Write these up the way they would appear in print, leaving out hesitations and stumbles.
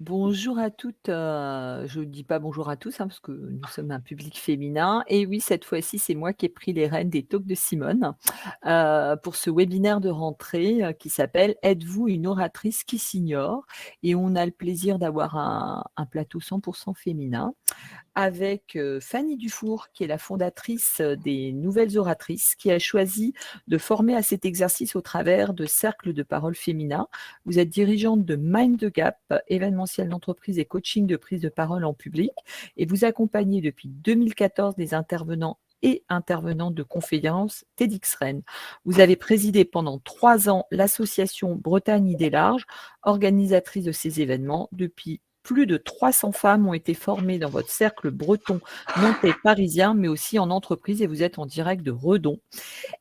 Bonjour à toutes, je ne dis pas bonjour à tous, hein, parce que nous sommes un public féminin et oui, cette fois-ci, c'est moi qui ai pris les rênes des talks de Simone, pour ce webinaire de rentrée, qui s'appelle «Êtes-vous une oratrice qui s'ignore?» et on a le plaisir d'avoir un plateau 100 féminin avec, Fanny Dufour, qui est la fondatrice, des Nouvelles Oratrices, qui a choisi de former à cet exercice au travers de cercles de parole féminin. Vous êtes dirigeante de Mind the Gap, événementiel d'entreprise et coaching de prise de parole en public et vous accompagnez depuis 2014 des intervenants et intervenantes de conférences TEDx Rennes. Vous avez présidé pendant 3 ans l'association Bretagne Idées Larges, organisatrice de ces événements. Depuis plus de 300 femmes ont été formées dans votre cercle breton, nantais, parisien, mais aussi en entreprise et vous êtes en direct de Redon.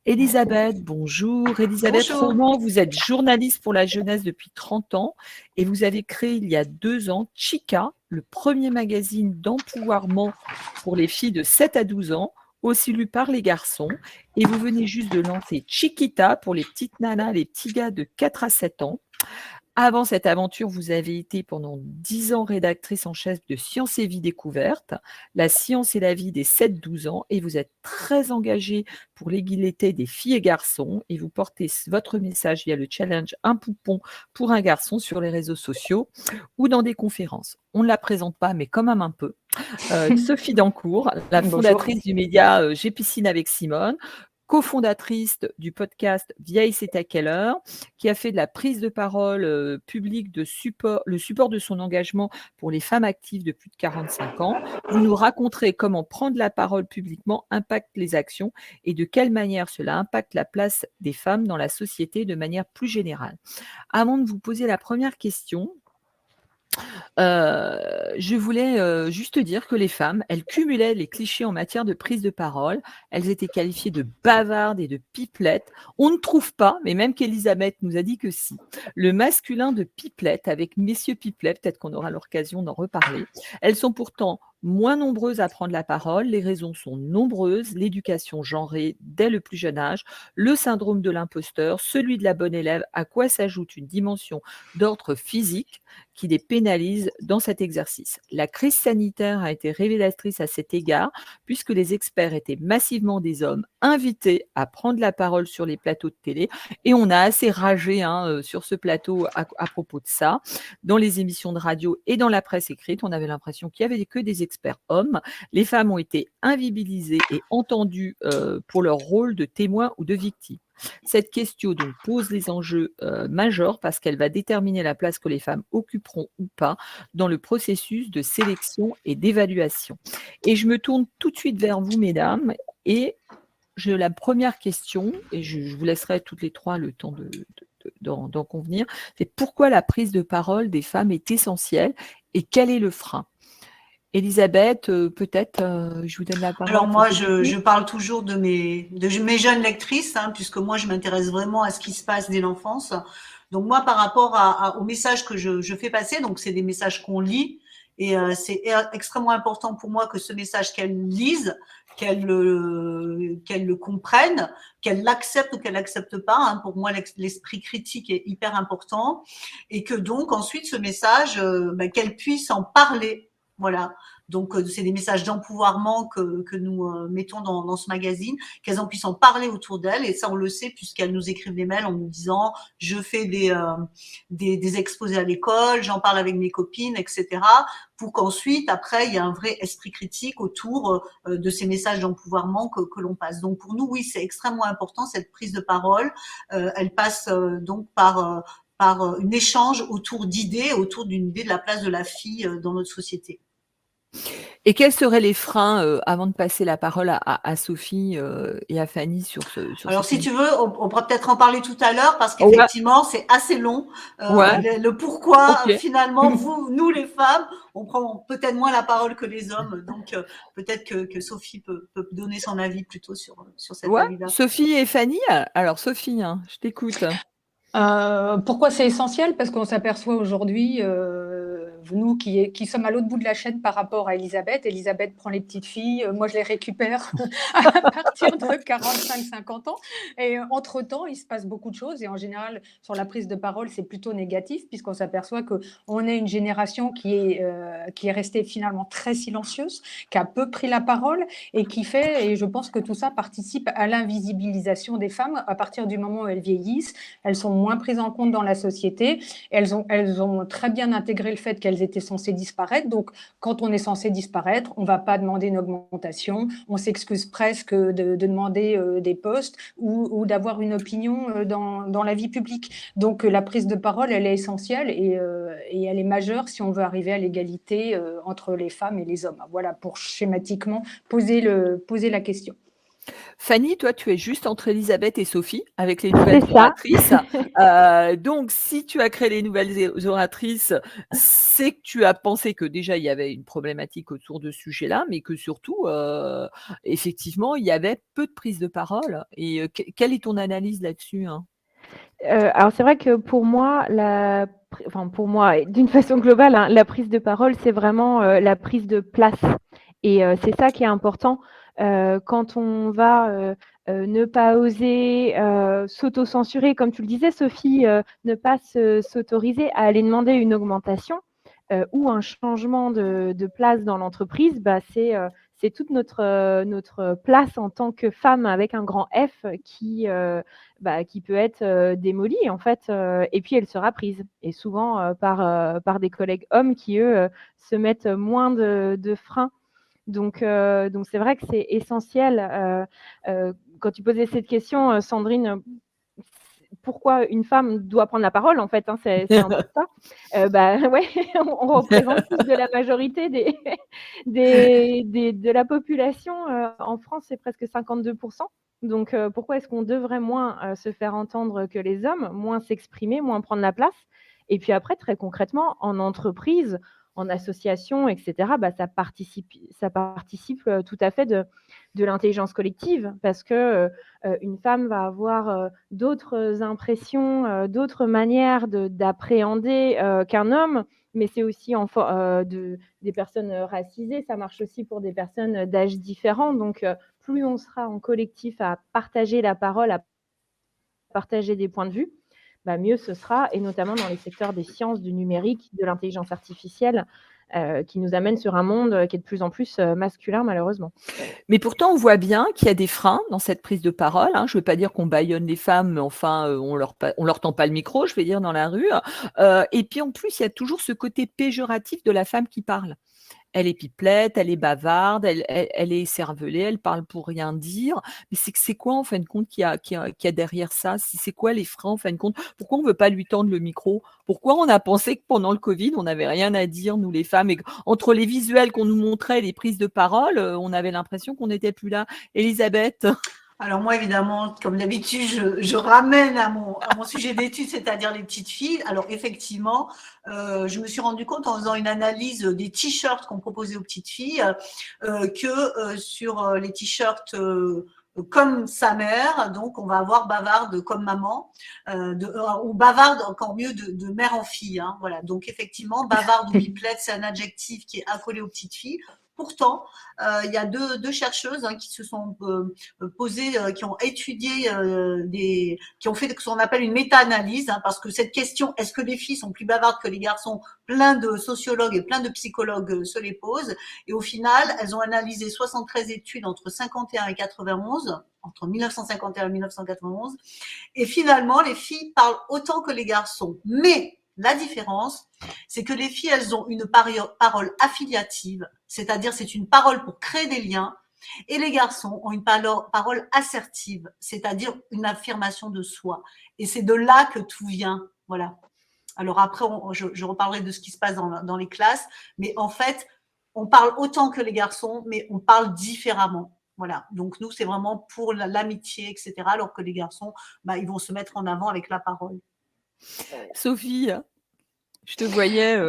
Elisabeth, bonjour. Elisabeth Bonjour. Roman, vous êtes journaliste pour la jeunesse depuis 30 ans et vous avez créé il y a 2 ans Chica, le premier magazine d'empouvoirment pour les filles de 7 à 12 ans, aussi lu par les garçons. Et vous venez juste de lancer Chiquita pour les petites nanas, les petits gars de 4 à 7 ans. Avant cette aventure, vous avez été pendant 10 ans rédactrice en chef de Science et Vie découverte, la science et la vie des 7-12 ans, et vous êtes très engagée pour l'égalité des filles et garçons, et vous portez votre message via le challenge Un poupon pour un garçon sur les réseaux sociaux ou dans des conférences. On ne la présente pas, mais quand même un peu. Sophie Dancourt, la Bonjour. fondatrice du média J'ai piscine avec Simone, cofondatrice du podcast Vieille, c'est à quelle heure, qui a fait de la prise de parole publique le support de son engagement pour les femmes actives de plus de 45 ans. Vous nous raconterez comment prendre la parole publiquement impacte les actions et de quelle manière cela impacte la place des femmes dans la société de manière plus générale. Avant de vous poser la première question, je voulais juste dire que les femmes, elles cumulaient les clichés en matière de prise de parole. Elles étaient qualifiées de bavardes et de pipelettes. On ne trouve pas, mais même qu'Elisabeth nous a dit que si, le masculin de pipelette avec messieurs pipelets, peut-être qu'on aura l'occasion d'en reparler. Elles sont pourtant moins nombreuses à prendre la parole. Les raisons sont nombreuses. L'éducation genrée dès le plus jeune âge, le syndrome de l'imposteur, celui de la bonne élève, à quoi s'ajoute une dimension d'ordre physique qui les pénalise dans cet exercice. La crise sanitaire a été révélatrice à cet égard, puisque les experts étaient massivement des hommes invités à prendre la parole sur les plateaux de télé, et on a assez ragé sur ce plateau à propos de ça. Dans les émissions de radio et dans la presse écrite, on avait l'impression qu'il n'y avait que des experts hommes. Les femmes ont été invisibilisées et entendues pour leur rôle de témoins ou de victimes. Cette question donc pose les enjeux majeurs parce qu'elle va déterminer la place que les femmes occuperont ou pas dans le processus de sélection et d'évaluation. Et je me tourne tout de suite vers vous, mesdames, et la première question, et je vous laisserai toutes les trois le temps d'en convenir, c'est pourquoi la prise de parole des femmes est essentielle et quel est le frein? Elisabeth, peut-être, je vous donne la parole. Alors moi, je parle toujours de mes jeunes lectrices, hein, puisque moi, je m'intéresse vraiment à ce qui se passe dès l'enfance. Donc moi, par rapport aux messages que je fais passer, donc c'est des messages qu'on lit, et c'est extrêmement important pour moi que ce message qu'elles lisent, qu'elles le comprennent, qu'elles l'acceptent ou qu'elles l'acceptent pas. Hein. Pour moi, l'esprit critique est hyper important, et que donc ensuite ce message, qu'elles puissent en parler. Voilà. Donc, c'est des messages d'empouvoirment que nous mettons dans ce magazine, qu'elles en puissent en parler autour d'elles. Et ça, on le sait puisqu'elles nous écrivent des mails en nous disant « je fais des exposés à l'école, j'en parle avec mes copines, etc. » pour qu'ensuite, après, il y a un vrai esprit critique autour de ces messages d'empouvoirment que l'on passe. Donc, pour nous, oui, c'est extrêmement important, cette prise de parole. Elle passe donc par un échange autour d'idées, autour d'une idée de la place de la fille dans notre société. Et quels seraient les freins, avant de passer la parole à Sophie et à Fanny sur Alors, cette si tu émission? veux, on pourra peut-être en parler tout à l'heure parce Ouais, qu'effectivement, c'est assez long. ouais, Le pourquoi, ok. finalement, nous les femmes, on prend peut-être moins la parole que les hommes. Donc, peut-être que Sophie peut donner son avis plutôt sur cet Ouais, avis-là. Sophie et Fanny. Alors, Sophie, hein, je t'écoute. Pourquoi c'est essentiel? Parce qu'on s'aperçoit aujourd'hui, nous qui sommes à l'autre bout de la chaîne par rapport à Elisabeth. Elisabeth prend les petites filles, moi je les récupère à partir de 45-50 ans. Et entre-temps, il se passe beaucoup de choses. Et en général, sur la prise de parole, c'est plutôt négatif puisqu'on s'aperçoit qu'on est une génération qui est restée finalement très silencieuse, qui a peu pris la parole et et je pense que tout ça participe à l'invisibilisation des femmes. À partir du moment où elles vieillissent, elles sont moins prises en compte dans la société. Elles ont très bien intégré le fait qu'elles étaient censées disparaître. Donc, quand on est censé disparaître, on ne va pas demander une augmentation. On s'excuse presque de demander des postes ou d'avoir une opinion dans la vie publique. Donc, la prise de parole, elle est essentielle et elle est majeure si on veut arriver à l'égalité entre les femmes et les hommes. Voilà, pour schématiquement poser la question. Fanny, toi, tu es juste entre Elisabeth et Sophie avec les nouvelles C'est ça. oratrices. Donc, si tu as créé les nouvelles oratrices, c'est que tu as pensé que déjà, il y avait une problématique autour de ce sujet-là, mais que surtout, effectivement, il y avait peu de prise de parole. Et quelle est ton analyse là-dessus, hein? Alors c'est vrai que pour moi, pour moi, et d'une façon globale, hein, la prise de parole, c'est vraiment la prise de place. Et c'est ça qui est important quand on va ne pas oser s'auto-censurer, comme tu le disais, Sophie, ne pas s'autoriser à aller demander une augmentation ou un changement de place dans l'entreprise, c'est toute notre place en tant que femme avec un grand F qui peut être démolie en fait, et puis elle sera prise. Et souvent par des collègues hommes qui, eux, se mettent moins de freins. Donc c'est vrai que c'est essentiel. Quand tu posais cette question, Sandrine, pourquoi une femme doit prendre la parole, en fait, hein, c'est un peu ça. Ouais, on représente plus de la majorité de la population. En France, c'est presque 52%. Donc, pourquoi est-ce qu'on devrait moins se faire entendre que les hommes, moins s'exprimer, moins prendre la place? Et puis après, très concrètement, en entreprise, en association, etc., ça participe tout à fait de l'intelligence collective parce que une femme va avoir d'autres impressions, d'autres manières d'appréhender qu'un homme, mais c'est aussi des personnes racisées, ça marche aussi pour des personnes d'âge différents. Donc, plus on sera en collectif à partager la parole, à partager des points de vue, mieux ce sera, et notamment dans les secteurs des sciences, du numérique, de l'intelligence artificielle, qui nous amène sur un monde qui est de plus en plus masculin, malheureusement. Mais pourtant, on voit bien qu'il y a des freins dans cette prise de parole, hein. Je ne veux pas dire qu'on bâillonne les femmes, mais enfin, on leur tend pas le micro, je vais dire, dans la rue. Et puis en plus, il y a toujours ce côté péjoratif de la femme qui parle. Elle est pipelette, elle est bavarde, elle est écervelée, elle parle pour rien dire. Mais c'est quoi, en fin de compte, qu'il y a derrière ça? C'est quoi les freins, en fin de compte? Pourquoi on ne veut pas lui tendre le micro? Pourquoi on a pensé que pendant le Covid, on n'avait rien à dire, nous les femmes, et entre les visuels qu'on nous montrait, les prises de parole, on avait l'impression qu'on n'était plus là. Elisabeth? Alors moi, évidemment, comme d'habitude, je ramène à mon sujet d'étude, c'est-à-dire les petites filles. Alors effectivement, je me suis rendu compte en faisant une analyse des t-shirts qu'on proposait aux petites filles que sur les t-shirts comme sa mère, donc on va avoir bavarde comme maman, ou bavarde encore mieux de mère en fille. Hein, voilà. Donc effectivement, bavarde ou pipelette, c'est un adjectif qui est accolé aux petites filles. Pourtant, il y a deux chercheuses qui se sont posées, qui ont étudié qui ont fait ce qu'on appelle une méta-analyse, parce que cette question, est-ce que les filles sont plus bavardes que les garçons, plein de sociologues et plein de psychologues se les posent. Et au final, elles ont analysé 73 études entre 51 et 91, entre 1951 et 1991. Et finalement, les filles parlent autant que les garçons. Mais la différence, c'est que les filles, elles ont une parole affiliative, c'est-à-dire c'est une parole pour créer des liens, et les garçons ont une parole assertive, c'est-à-dire une affirmation de soi. Et c'est de là que tout vient. Voilà. Alors après, je reparlerai de ce qui se passe dans les classes, mais en fait, on parle autant que les garçons, mais on parle différemment. Voilà. Donc nous, c'est vraiment pour l'amitié, etc. Alors que les garçons, ils vont se mettre en avant avec la parole. Sophie, je te voyais.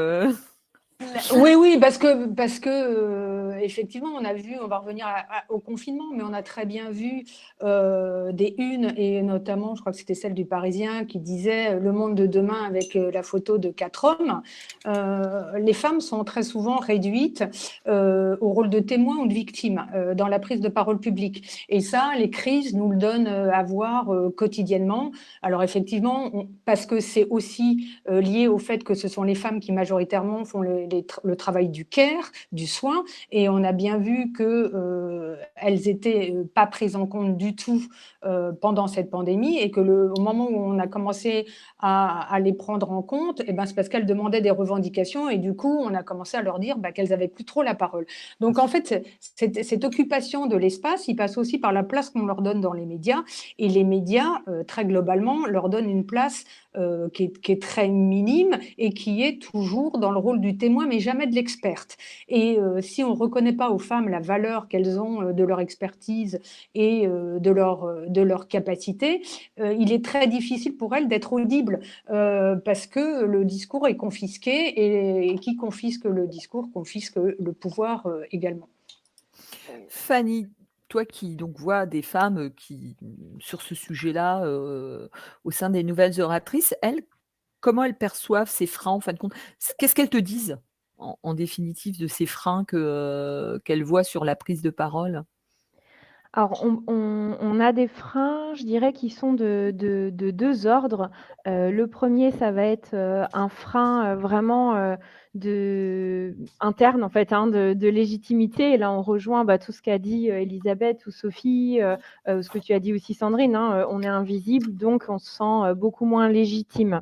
Oui, parce que effectivement, on a vu, on va revenir au confinement, mais on a très bien vu des unes, et notamment, je crois que c'était celle du Parisien, qui disait le monde de demain avec la photo de 4 hommes. Les femmes sont très souvent réduites au rôle de témoin ou de victime dans la prise de parole publique. Et ça, les crises nous le donnent à voir quotidiennement. Alors effectivement, parce que c'est aussi lié au fait que ce sont les femmes qui majoritairement font le travail du care, du soin, et on a bien vu qu'elles étaient pas prises en compte du tout pendant cette pandémie, et que au moment où on a commencé à les prendre en compte, eh ben, c'est parce qu'elles demandaient des revendications, et du coup on a commencé à leur dire qu'elles n'avaient plus trop la parole. Donc en fait, cette occupation de l'espace, il passe aussi par la place qu'on leur donne dans les médias, et les médias, très globalement, leur donnent une place qui est très minime et qui est toujours dans le rôle du témoin, mais jamais de l'experte. Et si on ne reconnaît pas aux femmes la valeur qu'elles ont de leur expertise et de leur capacité, il est très difficile pour elles d'être audibles parce que le discours est confisqué, et qui confisque le discours confisque le pouvoir également. Fanny, toi qui donc vois des femmes qui, sur ce sujet-là, au sein des nouvelles oratrices, elles, comment elles perçoivent ces freins en fin de compte? Qu'est-ce qu'elles te disent en définitive de ces freins qu'elles voient sur la prise de parole? Alors, on a des freins, je dirais, qui sont de 2 ordres. Le premier, ça va être, un frein, vraiment, interne, en fait, hein, de légitimité, et là, on rejoint, tout ce qu'a dit, Élisabeth ou Sophie, ce que tu as dit aussi, Sandrine, hein, on est invisible, donc on se sent, beaucoup moins légitime.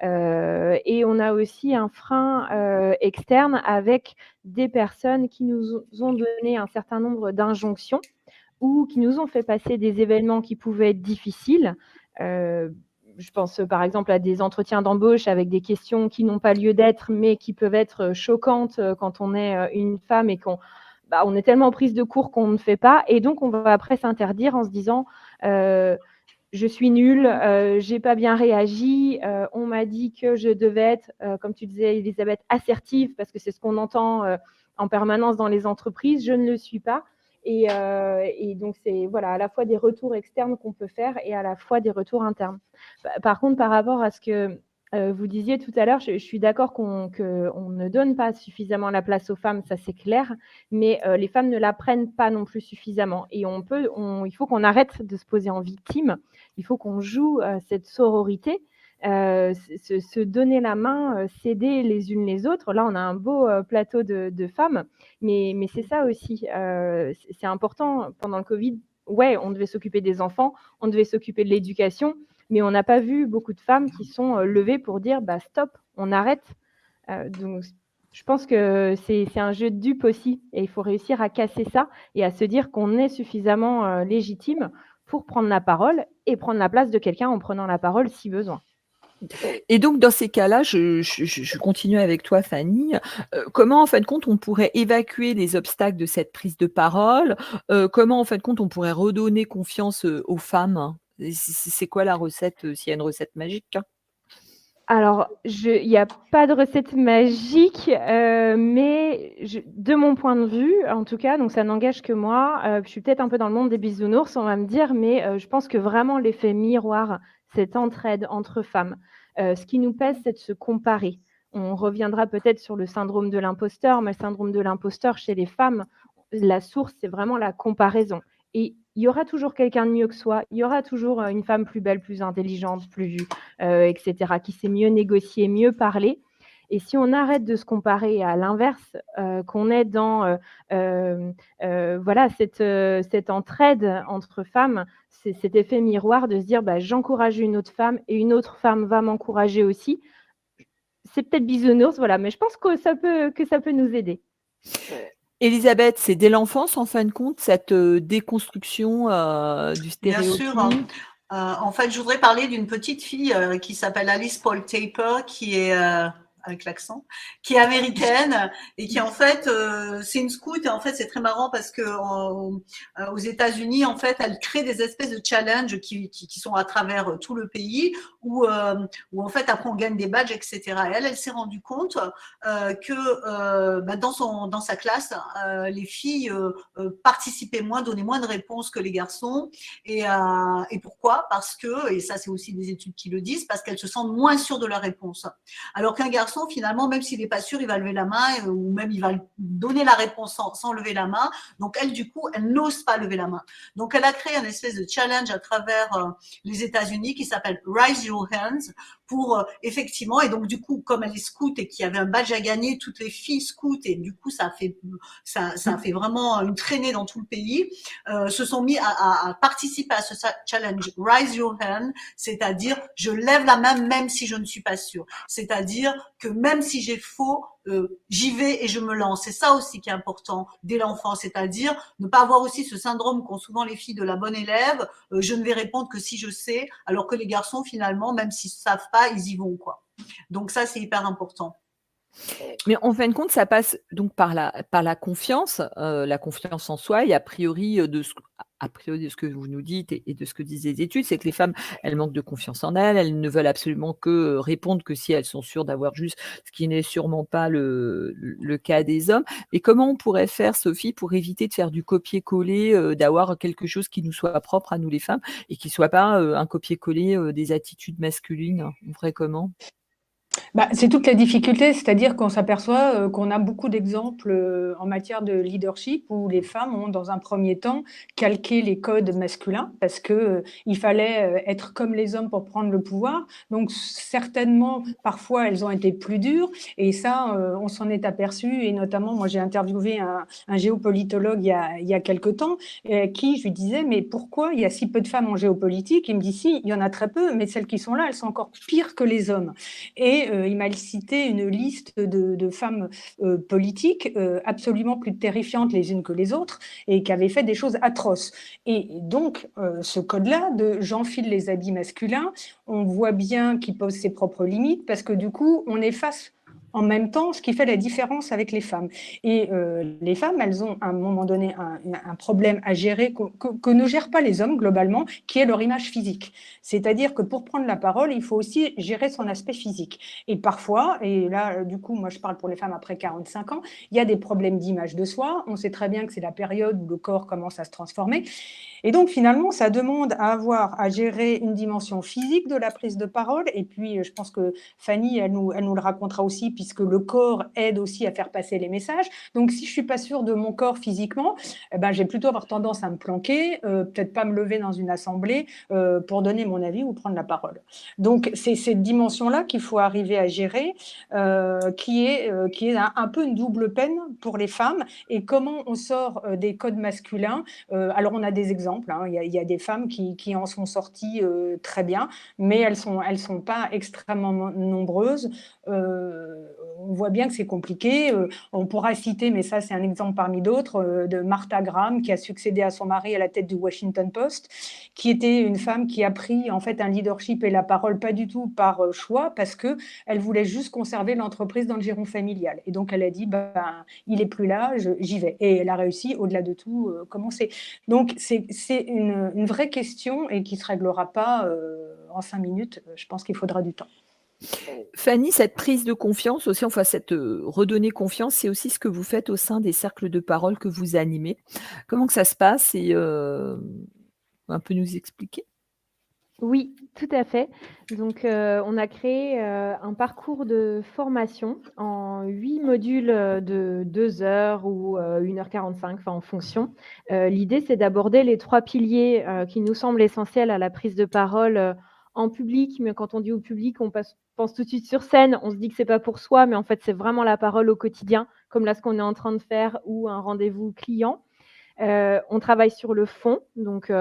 Et on a aussi un frein, externe avec des personnes qui nous ont donné un certain nombre d'injonctions, ou qui nous ont fait passer des événements qui pouvaient être difficiles. Je pense par exemple à des entretiens d'embauche avec des questions qui n'ont pas lieu d'être, mais qui peuvent être choquantes quand on est une femme et on est tellement prise de court qu'on ne fait pas, et donc on va après s'interdire en se disant je suis nulle, j'ai pas bien réagi, on m'a dit que je devais être, comme tu disais Elisabeth, assertive, parce que c'est ce qu'on entend en permanence dans les entreprises, je ne le suis pas. Et donc, c'est voilà, à la fois des retours externes qu'on peut faire et à la fois des retours internes. Par contre, par rapport à ce que vous disiez tout à l'heure, je suis d'accord qu'on ne donne pas suffisamment la place aux femmes, ça c'est clair, mais les femmes ne la prennent pas non plus suffisamment. Et il faut qu'on arrête de se poser en victime, il faut qu'on joue cette sororité, se donner la main, s'aider les unes les autres. Là, on a un beau plateau de femmes, mais c'est ça aussi. C'est important pendant le Covid. Ouais, on devait s'occuper des enfants, on devait s'occuper de l'éducation, mais on n'a pas vu beaucoup de femmes qui sont levées pour dire stop, on arrête. Donc, je pense que c'est un jeu de dupes aussi, et il faut réussir à casser ça et à se dire qu'on est suffisamment légitime pour prendre la parole et prendre la place de quelqu'un en prenant la parole si besoin. Et donc, dans ces cas-là, je continue avec toi, Fanny. Comment, en fin de compte, on pourrait évacuer les obstacles de cette prise de parole? Comment, en fin de compte, on pourrait redonner confiance aux femmes? C'est quoi la recette, s'il y a une recette magique? Alors, il n'y a pas de recette magique, mais de mon point de vue, en tout cas, donc ça n'engage que moi, je suis peut-être un peu dans le monde des bisounours, on va me dire, mais je pense que vraiment l'effet miroir, cette entraide entre femmes, ce qui nous pèse, c'est de se comparer. On reviendra peut-être sur le syndrome de l'imposteur, mais le syndrome de l'imposteur chez les femmes, la source, c'est vraiment la comparaison. Et il y aura toujours quelqu'un de mieux que soi, il y aura toujours une femme plus belle, plus intelligente, etc., qui sait mieux négocier, mieux parler. Et si on arrête de se comparer à l'inverse, qu'on est dans voilà, cette entraide entre femmes, c'est cet effet miroir de se dire j'encourage une autre femme et une autre femme va m'encourager aussi. C'est peut-être bisounours, voilà, mais je pense que ça peut nous aider. Élisabeth, c'est dès l'enfance, en fin de compte, cette déconstruction du stéréotype? Bien sûr. En fait, je voudrais parler d'une petite fille qui s'appelle Alice Paul Taper, qui est avec l'accent, qui est américaine et qui en fait c'est une scout et en fait c'est très marrant parce que aux États-Unis en fait elle crée des espèces de challenges qui sont à travers tout le pays où en fait après on gagne des badges etc. Et elle s'est rendue compte que dans sa classe les filles participaient moins, donnaient moins de réponses que les garçons et pourquoi? Parce que, et ça c'est aussi des études qui le disent, parce qu'elles se sentent moins sûres de la réponse. Alors qu'un garçon, finalement, même s'il n'est pas sûr, il va lever la main ou même il va donner la réponse sans lever la main. Donc elle, du coup, elle n'ose pas lever la main. Donc elle a créé un espèce de challenge à travers les États-Unis qui s'appelle Raise Your Hands pour effectivement, et donc du coup, comme elle est scout et qu'il y avait un badge à gagner, toutes les filles scouts, et du coup ça a fait vraiment une traînée dans tout le pays, se sont mis à participer à ce challenge Raise Your Hand, c'est-à-dire je lève la main même si je ne suis pas sûre, c'est-à-dire que même si j'ai faux, j'y vais et je me lance. C'est ça aussi qui est important dès l'enfance, c'est-à-dire ne pas avoir aussi ce syndrome qu'ont souvent les filles de la bonne élève, je ne vais répondre que si je sais, alors que les garçons finalement, même s'ils ne savent pas, ils y vont quoi. Donc ça c'est hyper important. Mais en fin de compte, ça passe donc par la confiance en soi et a priori de ce que vous nous dites et de ce que disent les études, c'est que les femmes, elles manquent de confiance en elles ne veulent absolument que répondre que si elles sont sûres d'avoir juste, ce qui n'est sûrement pas le cas des hommes. Et comment on pourrait faire, Sophie, pour éviter de faire du copier-coller, d'avoir quelque chose qui nous soit propre à nous les femmes et qui ne soit pas un copier-coller des attitudes masculines? On ferait comment? C'est toute la difficulté, c'est-à-dire qu'on s'aperçoit qu'on a beaucoup d'exemples en matière de leadership où les femmes ont, dans un premier temps, calqué les codes masculins parce que il fallait être comme les hommes pour prendre le pouvoir. Donc, certainement, parfois, elles ont été plus dures et ça, on s'en est aperçu. Et notamment, moi, j'ai interviewé un géopolitologue il y a quelque temps qui, je lui disais, mais pourquoi il y a si peu de femmes en géopolitique? Il me dit, si, il y en a très peu, mais celles qui sont là, elles sont encore pires que les hommes. Et il m'a cité une liste de femmes politiques absolument plus terrifiantes les unes que les autres et qui avaient fait des choses atroces. Et donc, ce code-là de j'enfile les habits masculins, on voit bien qu'il pose ses propres limites parce que du coup, on efface en même temps ce qui fait la différence avec les femmes. Et les femmes, elles ont à un moment donné un problème à gérer que ne gèrent pas les hommes globalement, qui est leur image physique. C'est-à-dire que pour prendre la parole, il faut aussi gérer son aspect physique. Et parfois, et là, du coup, moi je parle pour les femmes après 45 ans, il y a des problèmes d'image de soi. On sait très bien que c'est la période où le corps commence à se transformer. Et donc, finalement, ça demande à avoir à gérer une dimension physique de la prise de parole. Et puis, je pense que Fanny, elle nous le racontera aussi, puisque le corps aide aussi à faire passer les messages. Donc, si je ne suis pas sûre de mon corps physiquement, je vais plutôt avoir tendance à me planquer, peut-être pas me lever dans une assemblée pour donner mon avis ou prendre la parole. Donc, c'est cette dimension-là qu'il faut arriver à gérer, qui est un peu une double peine pour les femmes. Et comment on sort des codes masculins? Alors, on a des exemples. Il y a des femmes qui en sont sorties très bien, mais elles sont pas extrêmement nombreuses. On voit bien que c'est compliqué. On pourra citer, mais ça c'est un exemple parmi d'autres, de Martha Graham qui a succédé à son mari à la tête du Washington Post, qui était une femme qui a pris en fait un leadership et la parole pas du tout par choix, parce que elle voulait juste conserver l'entreprise dans le giron familial. Et donc elle a dit il est plus là, j'y vais. Et elle a réussi au-delà de tout commencer. Donc c'est une vraie question et qui ne se réglera pas en 5 minutes. Je pense qu'il faudra du temps. Fanny, cette prise de confiance aussi, enfin cette redonner confiance, c'est aussi ce que vous faites au sein des cercles de parole que vous animez. Comment que ça se passe et un peu nous expliquer? Oui, tout à fait. Donc, on a créé un parcours de formation en 8 modules de 2 heures ou 1h45, enfin en fonction. L'idée, c'est d'aborder les 3 piliers qui nous semblent essentiels à la prise de parole en public. Mais quand on dit au public, pense tout de suite sur scène. On se dit que c'est pas pour soi, mais en fait, c'est vraiment la parole au quotidien, comme là, ce qu'on est en train de faire ou un rendez-vous client. On travaille sur le fond, donc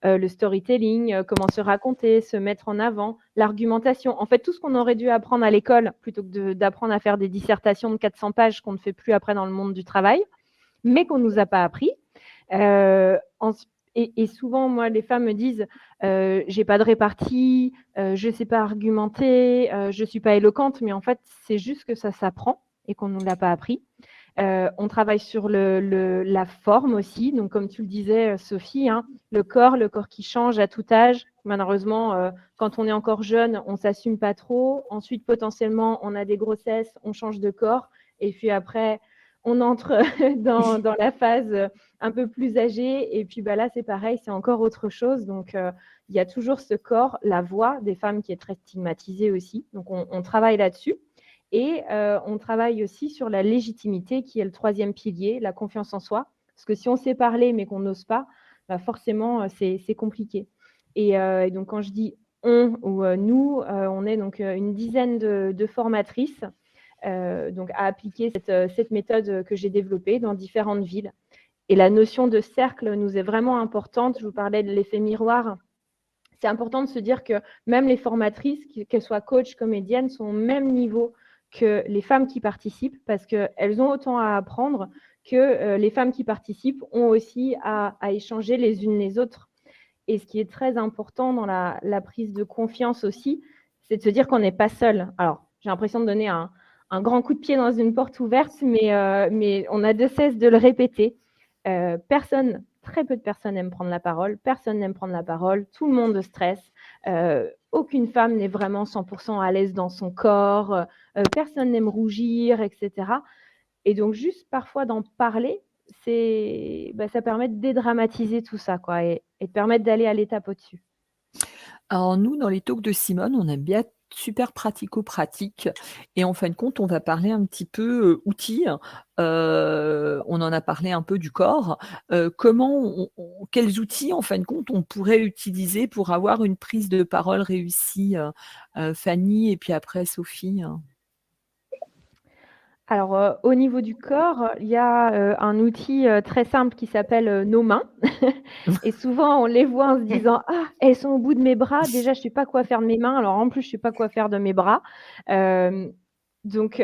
le storytelling, comment se raconter, se mettre en avant, l'argumentation. En fait, tout ce qu'on aurait dû apprendre à l'école plutôt que d'apprendre à faire des dissertations de 400 pages qu'on ne fait plus après dans le monde du travail, mais qu'on ne nous a pas appris. Et souvent, moi, les femmes me disent, j'ai pas de répartie, je sais pas argumenter, je suis pas éloquente, mais en fait, c'est juste que ça s'apprend et qu'on nous l'a pas appris. On travaille sur la forme aussi. Donc, comme tu le disais, Sophie, hein, le corps qui change à tout âge. Malheureusement, quand on est encore jeune, on s'assume pas trop. Ensuite, potentiellement, on a des grossesses, on change de corps. Et puis après, on entre dans la phase un peu plus âgée. Et puis bah, là, c'est pareil, c'est encore autre chose. Donc, il y a toujours ce corps, la voix des femmes qui est très stigmatisée aussi. Donc, on travaille là-dessus. Et on travaille aussi sur la légitimité, qui est le troisième pilier, la confiance en soi. Parce que si on sait parler mais qu'on n'ose pas, bah forcément, c'est compliqué. Et donc, quand je dis on ou nous, on est donc une dizaine de formatrices donc à appliquer cette méthode que j'ai développée dans différentes villes. Et la notion de cercle nous est vraiment importante. Je vous parlais de l'effet miroir. C'est important de se dire que même les formatrices, qu'elles soient coach, comédiennes, sont au même niveau que les femmes qui participent parce qu'elles ont autant à apprendre que les femmes qui participent ont aussi à échanger les unes les autres. Et ce qui est très important dans la prise de confiance aussi, c'est de se dire qu'on n'est pas seul. Alors, j'ai l'impression de donner un grand coup de pied dans une porte ouverte, mais on a de cesse de le répéter. Très peu de personnes aiment prendre la parole. Personne n'aime prendre la parole. Tout le monde stresse. Aucune femme n'est vraiment 100% à l'aise dans son corps. Personne n'aime rougir, etc. Et donc, juste parfois d'en parler, ça permet de dédramatiser tout ça, quoi, et de permettre d'aller à l'étape au-dessus. Alors nous, dans les talks de Simone, on aime bien être super pratico-pratique et en fin de compte, on va parler un petit peu outils. On en a parlé un peu du corps. Quels outils, en fin de compte, on pourrait utiliser pour avoir une prise de parole réussie, Fanny et puis après Sophie? Alors, au niveau du corps, il y a un outil très simple qui s'appelle nos mains. Et souvent, on les voit en se disant: «Ah, elles sont au bout de mes bras. Déjà, je ne sais pas quoi faire de mes mains. Alors en plus, je ne sais pas quoi faire de mes bras». Donc,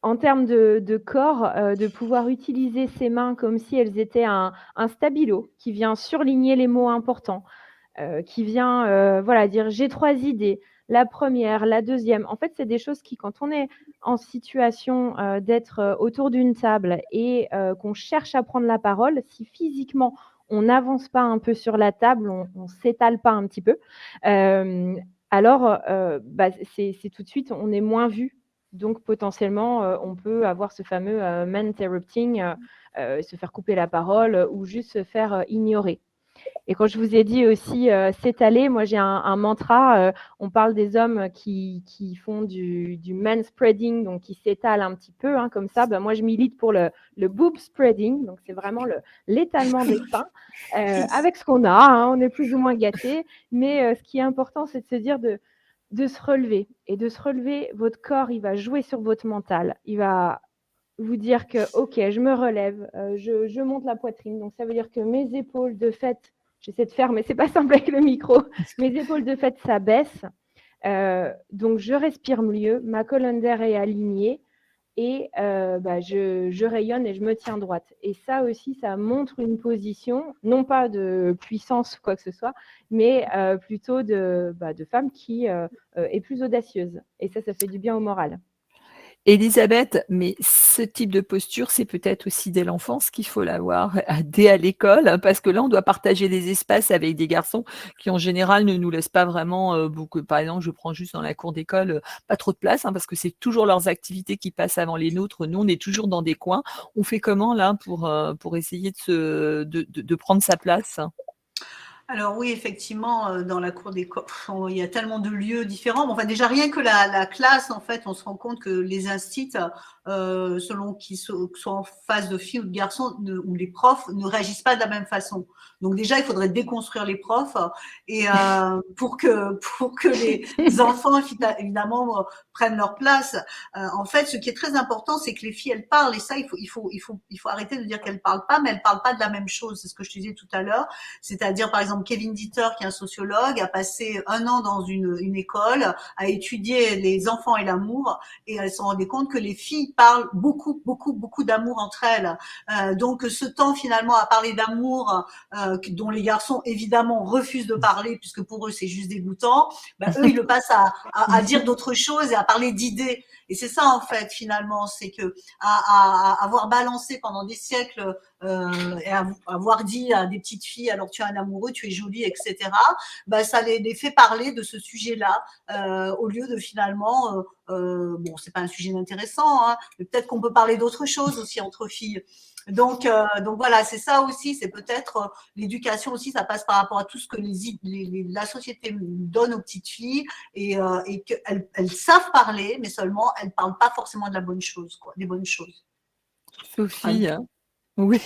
en termes de corps, de pouvoir utiliser ses mains comme si elles étaient un stabilo qui vient surligner les mots importants, qui vient, voilà, dire: «J'ai 3 idées, la première, la deuxième». En fait, c'est des choses qui, quand on est en situation, d'être, autour d'une table et qu'on cherche à prendre la parole, si physiquement on n'avance pas un peu sur la table, on s'étale pas un petit peu, alors, bah, c'est tout de suite, on est moins vu. Donc potentiellement, on peut avoir ce fameux, man interrupting, se faire couper la parole, ou juste se faire, ignorer. Et quand je vous ai dit aussi s'étaler, moi j'ai un mantra. On parle des hommes qui font du manspreading, donc qui s'étalent un petit peu, hein, comme ça. Ben, moi je milite pour le boob spreading, donc c'est vraiment l'étalement des seins avec ce qu'on a. Hein, on est plus ou moins gâtés, mais ce qui est important, c'est de se dire de se relever. Et de se relever, votre corps, il va jouer sur votre mental. Il va vous dire que, OK, je me relève, je monte la poitrine. Donc, ça veut dire que mes épaules, de fait, j'essaie de faire, mais c'est pas simple avec le micro. Mes épaules, de fait, s'abaissent. Donc, je respire mieux, ma colonne d'air est alignée et je rayonne et je me tiens droite. Et ça aussi, ça montre une position, non pas de puissance ou quoi que ce soit, mais plutôt de femme qui est plus audacieuse. Et ça fait du bien au moral. Elisabeth, mais ce type de posture, c'est peut-être aussi dès l'enfance qu'il faut l'avoir, dès à l'école, parce que là, on doit partager des espaces avec des garçons qui, en général, ne nous laissent pas vraiment beaucoup. Par exemple, je prends juste dans la cour d'école, pas trop de place, hein, parce que c'est toujours leurs activités qui passent avant les nôtres. Nous, on est toujours dans des coins. On fait comment là pour essayer de prendre sa place? Alors oui, effectivement, dans la cour d'école, il y a tellement de lieux différents. Bon, enfin, déjà, rien que la classe, en fait, on se rend compte que les instits, selon qu'ils soient en face de filles ou de garçons, ou les profs, ne réagissent pas de la même façon. Donc déjà, il faudrait déconstruire les profs et pour que les enfants, évidemment, prennent leur place. En fait, ce qui est très important, c'est que les filles, elles parlent. Et ça, il faut arrêter de dire qu'elles parlent pas, mais elles parlent pas de la même chose. C'est ce que je te disais tout à l'heure. C'est-à-dire, par exemple, Kevin Dieter, qui est un sociologue, a passé 1 an dans une école, a étudié les enfants et l'amour, et elle s'en rendait compte que les filles parlent beaucoup, beaucoup, beaucoup d'amour entre elles. Donc ce temps finalement à parler d'amour, dont les garçons évidemment refusent de parler puisque pour eux c'est juste dégoûtant, eux ils le passent à dire d'autres choses et à parler d'idées. Et c'est ça en fait finalement, c'est que à avoir balancé pendant des siècles et avoir dit à des petites filles alors tu as un amoureux, tu es jolie, etc. Ça les fait parler de ce sujet-là au lieu de finalement bon c'est pas un sujet intéressant, hein, mais peut-être qu'on peut parler d'autres choses aussi entre filles. Donc voilà, c'est ça aussi, c'est peut-être l'éducation aussi, ça passe par rapport à tout ce que la société donne aux petites filles et qu'elles savent parler, mais seulement elles parlent pas forcément de la bonne chose, quoi, des bonnes choses. Sophie, oui.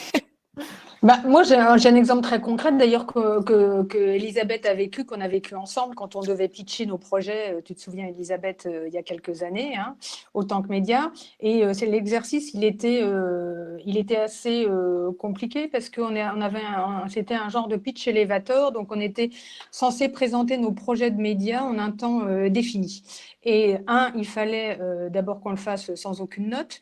Moi, j'ai un exemple très concret d'ailleurs que Elisabeth a vécu, qu'on a vécu ensemble quand on devait pitcher nos projets. Tu te souviens, Elisabeth, il y a quelques années, hein, autant que média. Et c'est l'exercice, il était assez compliqué parce c'était un genre de pitch elevator, donc on était censé présenter nos projets de médias en un temps défini. Et il fallait d'abord qu'on le fasse sans aucune note.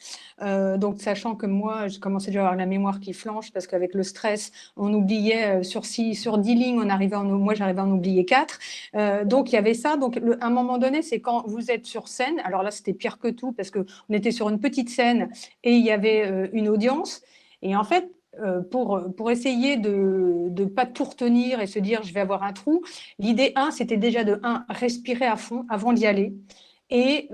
Donc, sachant que moi, je commençais déjà à avoir la mémoire qui flanche parce qu'avec le stress, on oubliait sur 10 lignes, moi, j'arrivais à en oublier 4. Donc, il y avait ça. Donc, à un moment donné, c'est quand vous êtes sur scène. Alors là, c'était pire que tout parce qu'on était sur une petite scène et il y avait une audience. Et en fait, pour essayer de ne pas tout retenir et se dire je vais avoir un trou, l'idée c'était déjà de respirer à fond avant d'y aller et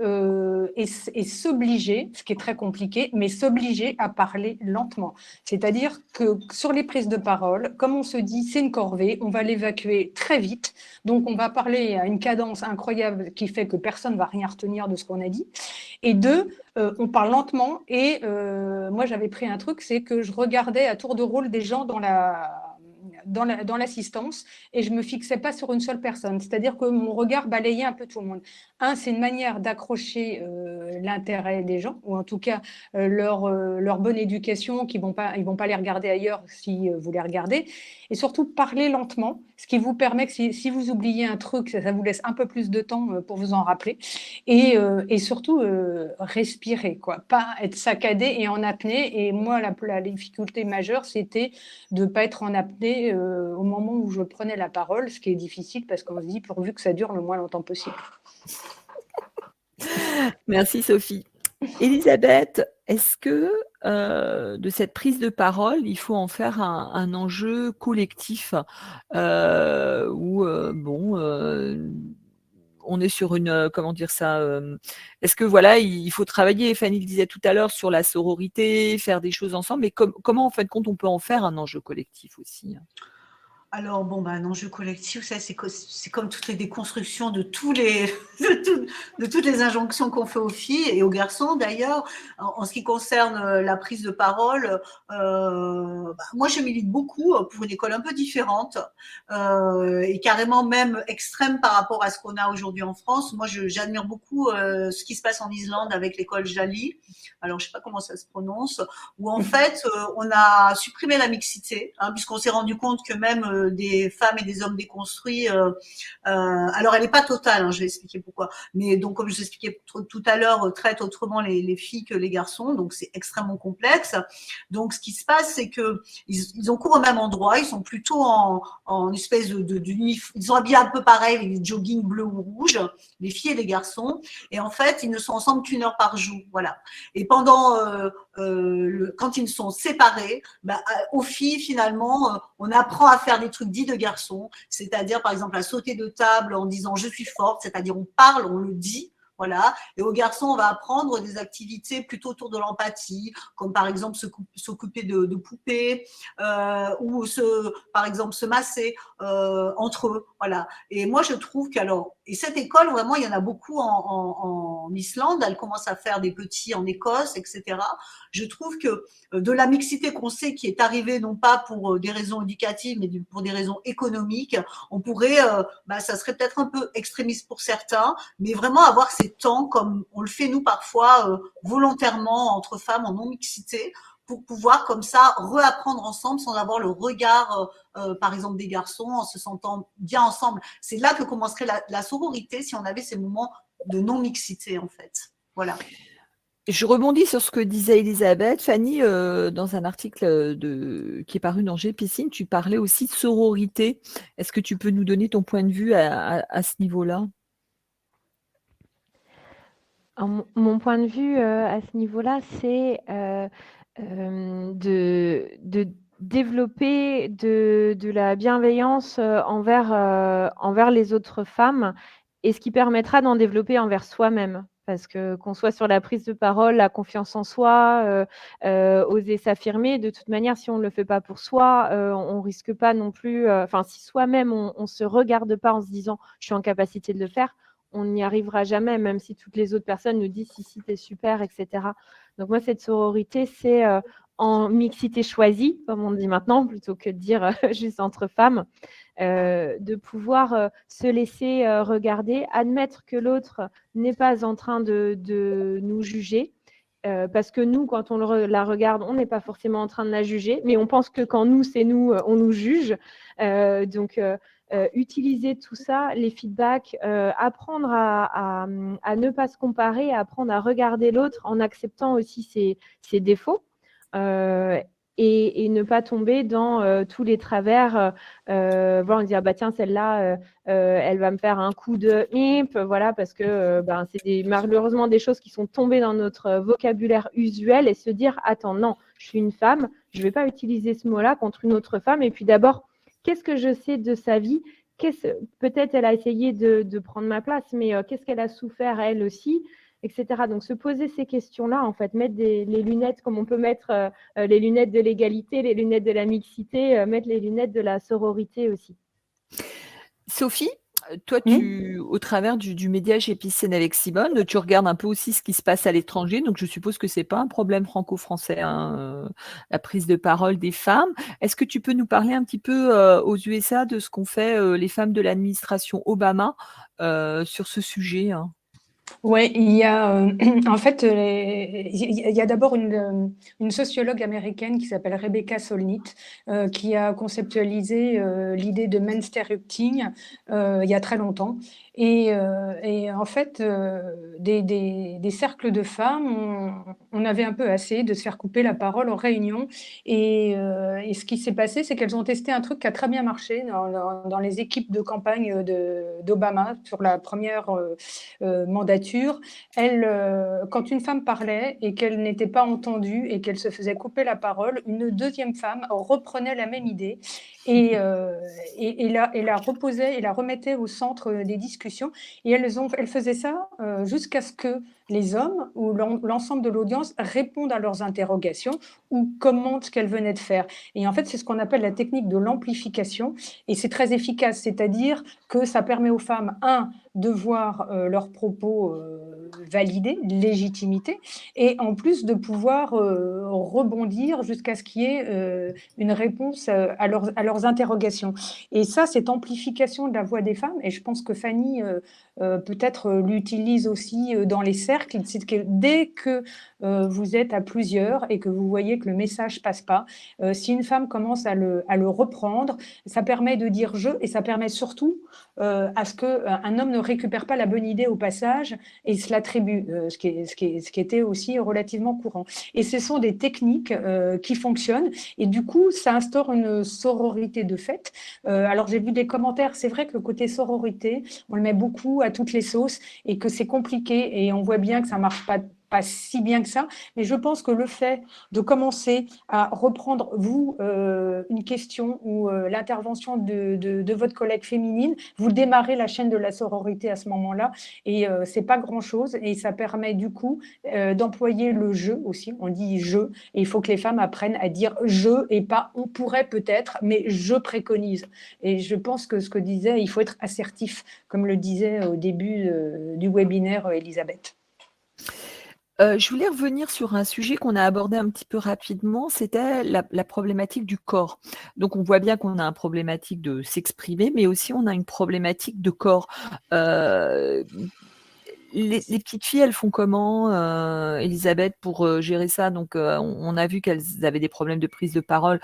s'obliger, ce qui est très compliqué, mais s'obliger à parler lentement. C'est-à-dire que sur les prises de parole, comme on se dit c'est une corvée, on va l'évacuer très vite, donc on va parler à une cadence incroyable qui fait que personne ne va rien retenir de ce qu'on a dit. Et deux, on parle lentement et moi j'avais pris un truc, c'est que je regardais à tour de rôle des gens dans l'assistance et je me fixais pas sur une seule personne. C'est-à-dire que mon regard balayait un peu tout le monde. C'est une manière d'accrocher l'intérêt des gens, ou en tout cas leur bonne éducation, ils vont pas les regarder ailleurs si vous les regardez. Et surtout, parler lentement, ce qui vous permet que si vous oubliez un truc, ça vous laisse un peu plus de temps pour vous en rappeler. Et surtout, respirer, quoi. Pas être saccadé et en apnée. Et moi, la difficulté majeure, c'était de ne pas être en apnée au moment où je prenais la parole, ce qui est difficile parce qu'on se dit pourvu que ça dure le moins longtemps possible. Merci Sophie. Elisabeth, est-ce que de cette prise de parole, il faut en faire un enjeu collectif où on est sur une, comment dire ça, est-ce que voilà, il faut travailler, Fanny le disait tout à l'heure, sur la sororité, faire des choses ensemble, mais comment en fin de compte on peut en faire un enjeu collectif aussi? Alors un enjeu collectif, ça c'est comme toutes les déconstructions de de toutes les injonctions qu'on fait aux filles et aux garçons d'ailleurs. En ce qui concerne la prise de parole, moi je milite beaucoup pour une école un peu différente et carrément même extrême par rapport à ce qu'on a aujourd'hui en France. Moi j'admire beaucoup ce qui se passe en Islande avec l'école Jali. Alors je sais pas comment ça se prononce, où en fait on a supprimé la mixité, puisqu'on s'est rendu compte que même des femmes et des hommes déconstruits, alors elle n'est pas totale, je vais expliquer pourquoi, mais donc comme je vous expliquais tout à l'heure, traitent autrement les filles que les garçons, donc c'est extrêmement complexe. Donc ce qui se passe, c'est que ils ont cours au même endroit, ils sont plutôt en espèce ils sont habillés un peu pareil, avec des jogging bleus ou rouges, les filles et les garçons, et en fait ils ne sont ensemble qu'1 heure par jour, voilà. Et pendant quand ils sont séparés, aux filles finalement, on apprend à faire des trucs dits de garçons, c'est-à-dire par exemple à sauter de table en disant je suis forte, c'est-à-dire on parle, on le dit. Voilà. Et aux garçons, on va apprendre des activités plutôt autour de l'empathie, comme par exemple s'occuper de poupées ou par exemple se masser entre eux. Voilà. Et moi, je trouve et cette école, vraiment, il y en a beaucoup en Islande. Elle commence à faire des petits en Écosse, etc. Je trouve que de la mixité qu'on sait qui est arrivée, non pas pour des raisons éducatives, mais pour des raisons économiques, on pourrait, ça serait peut-être un peu extrémiste pour certains, mais vraiment avoir ces temps comme on le fait nous parfois volontairement entre femmes en non-mixité, pour pouvoir comme ça réapprendre ensemble sans avoir le regard, par exemple, des garçons, en se sentant bien ensemble. C'est là que commencerait la sororité si on avait ces moments de non-mixité, en fait. Voilà. Je rebondis sur ce que disait Elisabeth. Fanny, dans un article qui est paru dans GPSIN, tu parlais aussi de sororité. Est-ce que tu peux nous donner ton point de vue à ce niveau-là? Alors, mon point de vue à ce niveau-là, c'est de développer de la bienveillance envers les autres femmes et ce qui permettra d'en développer envers soi-même. Parce que qu'on soit sur la prise de parole, la confiance en soi, oser s'affirmer, de toute manière, si on ne le fait pas pour soi, on risque pas non plus, enfin, si soi-même on se regarde pas en se disant: «Je suis en capacité de le faire», on n'y arrivera jamais, même si toutes les autres personnes nous disent: «Si, si, tu es super» et cetera. Donc moi, cette sororité, c'est, en mixité choisie, comme on dit maintenant, plutôt que de dire, juste entre femmes, de pouvoir, se laisser, regarder, admettre que l'autre n'est pas en train de nous juger, parce que nous, quand on la regarde, on n'est pas forcément en train de la juger, mais on pense que quand nous, c'est nous, on nous juge. Donc utiliser tout ça, les feedbacks, apprendre à ne pas se comparer, apprendre à regarder l'autre en acceptant aussi ses défauts. Et ne pas tomber dans tous les travers. Voilà, on dit, ah bah tiens, celle-là, elle va me faire un coup de hip, voilà, parce que ben, c'est malheureusement des choses qui sont tombées dans notre vocabulaire usuel et se dire, attends, non, je suis une femme, je ne vais pas utiliser ce mot-là contre une autre femme. Et puis d'abord, qu'est-ce que je sais de sa vie? Peut-être elle a essayé de prendre ma place, mais qu'est-ce qu'elle a souffert elle aussi, etc. Donc se poser ces questions-là, en fait, mettre les lunettes comme on peut mettre les lunettes de l'égalité, les lunettes de la mixité, mettre les lunettes de la sororité aussi. Sophie, toi, au travers du média GPSIN avec Simone, tu regardes un peu aussi ce qui se passe à l'étranger. Donc, je suppose que c'est pas un problème franco-français, hein, la prise de parole des femmes. Est-ce que tu peux nous parler un petit peu aux USA de ce qu'ont fait les femmes de l'administration Obama sur ce sujet, hein? Ouais, il y a, en fait, il y a d'abord une sociologue américaine qui s'appelle Rebecca Solnit, qui a conceptualisé, l'idée de menstructing, il y a très longtemps et en fait, des cercles de femmes, on avait un peu assez de se faire couper la parole en réunion et ce qui s'est passé, c'est qu'elles ont testé un truc qui a très bien marché dans les équipes de campagne d'Obama sur la première, mandature. Quand une femme parlait et qu'elle n'était pas entendue et qu'elle se faisait couper la parole, une deuxième femme reprenait la même idée et la reposait et la remettait au centre des discussions. Et elles faisaient ça jusqu'à ce que les hommes ou l'ensemble de l'audience répondent à leurs interrogations ou commentent ce qu'elles venaient de faire. Et en fait, c'est ce qu'on appelle la technique de l'amplification et c'est très efficace, c'est-à-dire que ça permet aux femmes, de voir leurs propos validés, légitimité, et en plus de pouvoir rebondir jusqu'à ce qu'il y ait une réponse à leurs interrogations. Et ça, cette amplification de la voix des femmes, et je pense que Fanny peut-être l'utilise aussi dans les cercles, c'est que dès que vous êtes à plusieurs et que vous voyez que le message passe pas, si une femme commence à le reprendre, ça permet de dire je, et ça permet surtout à ce qu'un homme ne récupère pas la bonne idée au passage et se l'attribue, ce qui était aussi relativement courant. Et ce sont des techniques qui fonctionnent et du coup, ça instaure une sororité de fait. Alors j'ai vu des commentaires, c'est vrai que le côté sororité, on le met beaucoup à toutes les sauces et que c'est compliqué et on voit bien que ça marche pas si bien que ça, mais je pense que le fait de commencer à reprendre, vous, une question ou l'intervention de votre collègue féminine, vous démarrez la chaîne de la sororité à ce moment-là, et c'est pas grand-chose, et ça permet du coup d'employer le « je » aussi, on dit « je », et il faut que les femmes apprennent à dire « je » et pas « on pourrait peut-être », mais « je préconise ». Et je pense que ce que disait, il faut être assertif, comme le disait au début du webinaire Elisabeth. Je voulais revenir sur un sujet qu'on a abordé un petit peu rapidement, c'était la problématique du corps. Donc on voit bien qu'on a une problématique de s'exprimer, mais aussi on a une problématique de corps. Les petites filles, elles font comment, Elisabeth, pour gérer ça? Donc on a vu qu'elles avaient des problèmes de prise de parole.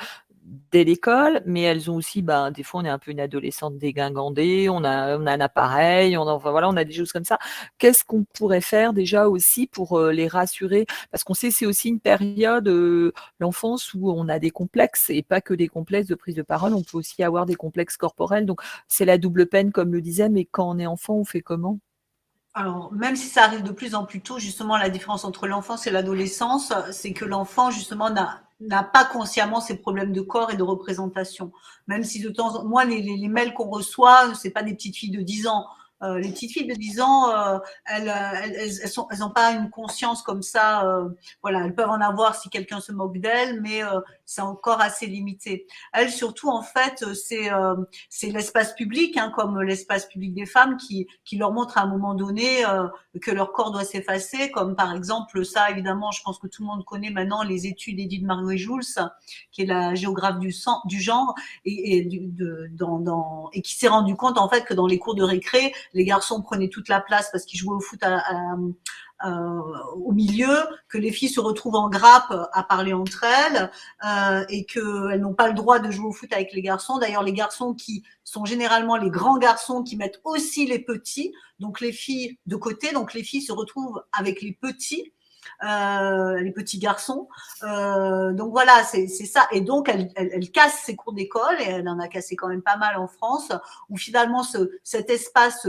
dès l'école, mais elles ont aussi, des fois, on est un peu une adolescente dégingandée, on a un appareil, enfin voilà, on a des choses comme ça. Qu'est-ce qu'on pourrait faire déjà aussi pour les rassurer? Parce qu'on sait c'est aussi une période, l'enfance, où on a des complexes, et pas que des complexes de prise de parole, on peut aussi avoir des complexes corporels. Donc c'est la double peine, comme le disait, mais quand on est enfant, on fait comment? Alors, même si ça arrive de plus en plus tôt, justement, la différence entre l'enfance et l'adolescence, c'est que l'enfant, justement, n'a pas consciemment ses problèmes de corps et de représentation. Même si de temps en temps, moi, les mails qu'on reçoit, c'est pas des petites filles de 10 ans. Les petites filles de 10 ans, elles ont pas une conscience comme ça. Voilà, elles peuvent en avoir si quelqu'un se moque d'elles, mais c'est encore assez limité. Elles, surtout, en fait, c'est l'espace public, hein, comme l'espace public des femmes, qui leur montre à un moment donné que leur corps doit s'effacer, comme par exemple ça, évidemment, je pense que tout le monde connaît maintenant les études d'Edith Marie-Jules, qui est la géographe du genre, et qui s'est rendu compte en fait que dans les cours de récré, les garçons prenaient toute la place parce qu'ils jouaient au foot au milieu, que les filles se retrouvent en grappe à parler entre elles, et qu'elles n'ont pas le droit de jouer au foot avec les garçons. D'ailleurs, les garçons qui sont généralement les grands garçons qui mettent aussi les petits, donc les filles de côté, donc les filles se retrouvent avec les petits garçons. Donc voilà, c'est ça. Et donc, elle casse ses cours d'école, et elle en a cassé quand même pas mal en France, où finalement cet espace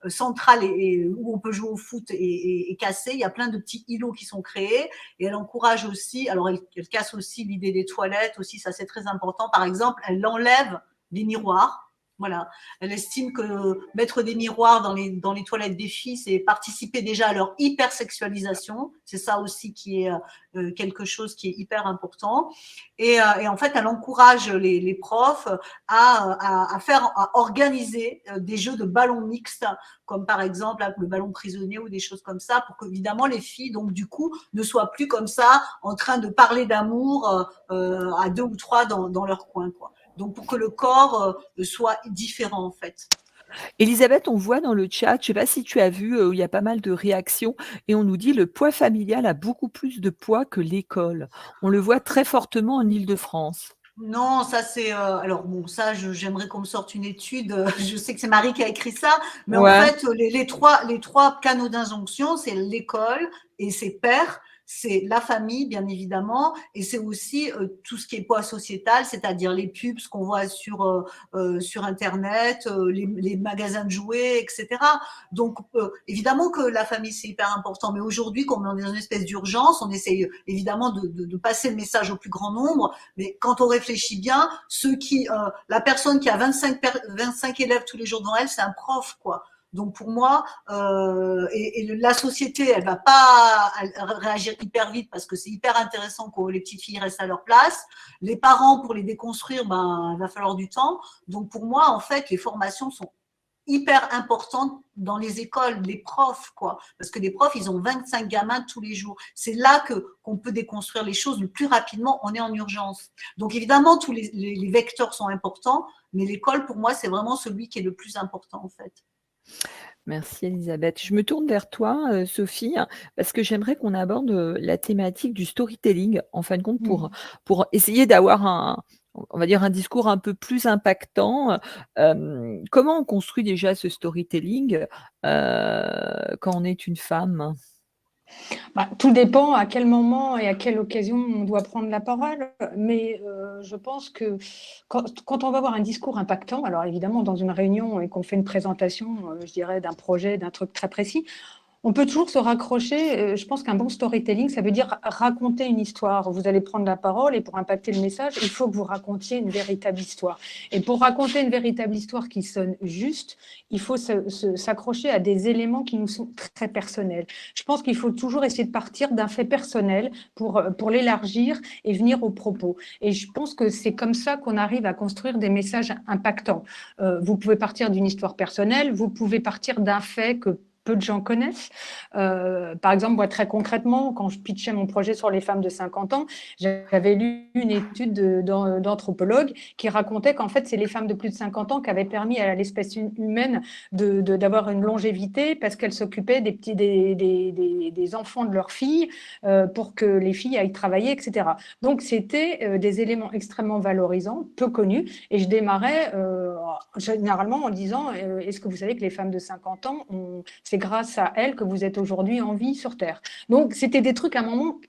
central où on peut jouer au foot est cassé. Il y a plein de petits îlots qui sont créés, et elle encourage aussi, alors elle casse aussi l'idée des toilettes aussi, ça c'est très important. Par exemple, elle enlève des miroirs. Voilà. Elle estime que mettre des miroirs dans les toilettes des filles, c'est participer déjà à leur hypersexualisation. C'est ça aussi qui est quelque chose qui est hyper important. Et en fait, elle encourage les profs à organiser des jeux de ballons mixtes, comme par exemple le ballon prisonnier ou des choses comme ça, pour qu'évidemment les filles, donc du coup, ne soient plus comme ça en train de parler d'amour à deux ou trois dans leur coin, quoi. Donc, pour que le corps soit différent, en fait. Elisabeth, on voit dans le chat, je ne sais pas si tu as vu, il y a pas mal de réactions, et on nous dit le poids familial a beaucoup plus de poids que l'école. On le voit très fortement en Île-de-France. Non, ça c'est alors bon, ça j'aimerais qu'on me sorte une étude. Je sais que c'est Marie qui a écrit ça, mais en Ouais. fait les trois canaux d'injonction, c'est l'école et ses pairs, c'est la famille bien évidemment, et c'est aussi tout ce qui est poids sociétal, c'est-à-dire les pubs qu'on voit sur internet, les magasins de jouets, etc. Donc évidemment que la famille c'est hyper important, mais aujourd'hui, comme on est dans une espèce d'urgence, on essaye évidemment de passer le message au plus grand nombre. Mais quand on réfléchit bien, la personne qui a 25 élèves tous les jours devant elle, c'est un prof, quoi. Donc pour moi, et la société, elle va pas réagir hyper vite parce que c'est hyper intéressant que les petites filles restent à leur place. Les parents, pour les déconstruire, il va falloir du temps. Donc pour moi, en fait, les formations sont hyper importante dans les écoles, les profs, quoi. Parce que les profs, ils ont 25 gamins tous les jours. C'est là qu'on peut déconstruire les choses le plus rapidement. On est en urgence. Donc, évidemment, tous les vecteurs sont importants, mais l'école, pour moi, c'est vraiment celui qui est le plus important, en fait. Merci Elisabeth. Je me tourne vers toi, Sophie, parce que j'aimerais qu'on aborde la thématique du storytelling, en fin de compte, pour essayer d'avoir on va dire un discours un peu plus impactant. Comment on construit déjà ce storytelling quand on est une femme? Tout dépend à quel moment et à quelle occasion on doit prendre la parole, mais je pense que quand on va avoir un discours impactant, alors évidemment dans une réunion et qu'on fait une présentation, je dirais d'un projet, d'un truc très précis, on peut toujours se raccrocher. Je pense qu'un bon storytelling, ça veut dire raconter une histoire. Vous allez prendre la parole et pour impacter le message, il faut que vous racontiez une véritable histoire. Et pour raconter une véritable histoire qui sonne juste, il faut s'accrocher à des éléments qui nous sont très personnels. Je pense qu'il faut toujours essayer de partir d'un fait personnel pour l'élargir et venir au propos. Et je pense que c'est comme ça qu'on arrive à construire des messages impactants. Vous pouvez partir d'une histoire personnelle, vous pouvez partir d'un fait que peu de gens connaissent. Par exemple, moi, très concrètement, quand je pitchais mon projet sur les femmes de 50 ans, j'avais lu une étude d'anthropologue qui racontait qu'en fait, c'est les femmes de plus de 50 ans qui avaient permis à l'espèce humaine d'avoir une longévité parce qu'elles s'occupaient des enfants de leurs filles pour que les filles aillent travailler, etc. Donc, c'était des éléments extrêmement valorisants, peu connus. Et je démarrais généralement en disant est-ce que vous savez que les femmes de 50 ans, c'est grâce à elles que vous êtes aujourd'hui en vie sur Terre. Donc, c'était des trucs, à un moment,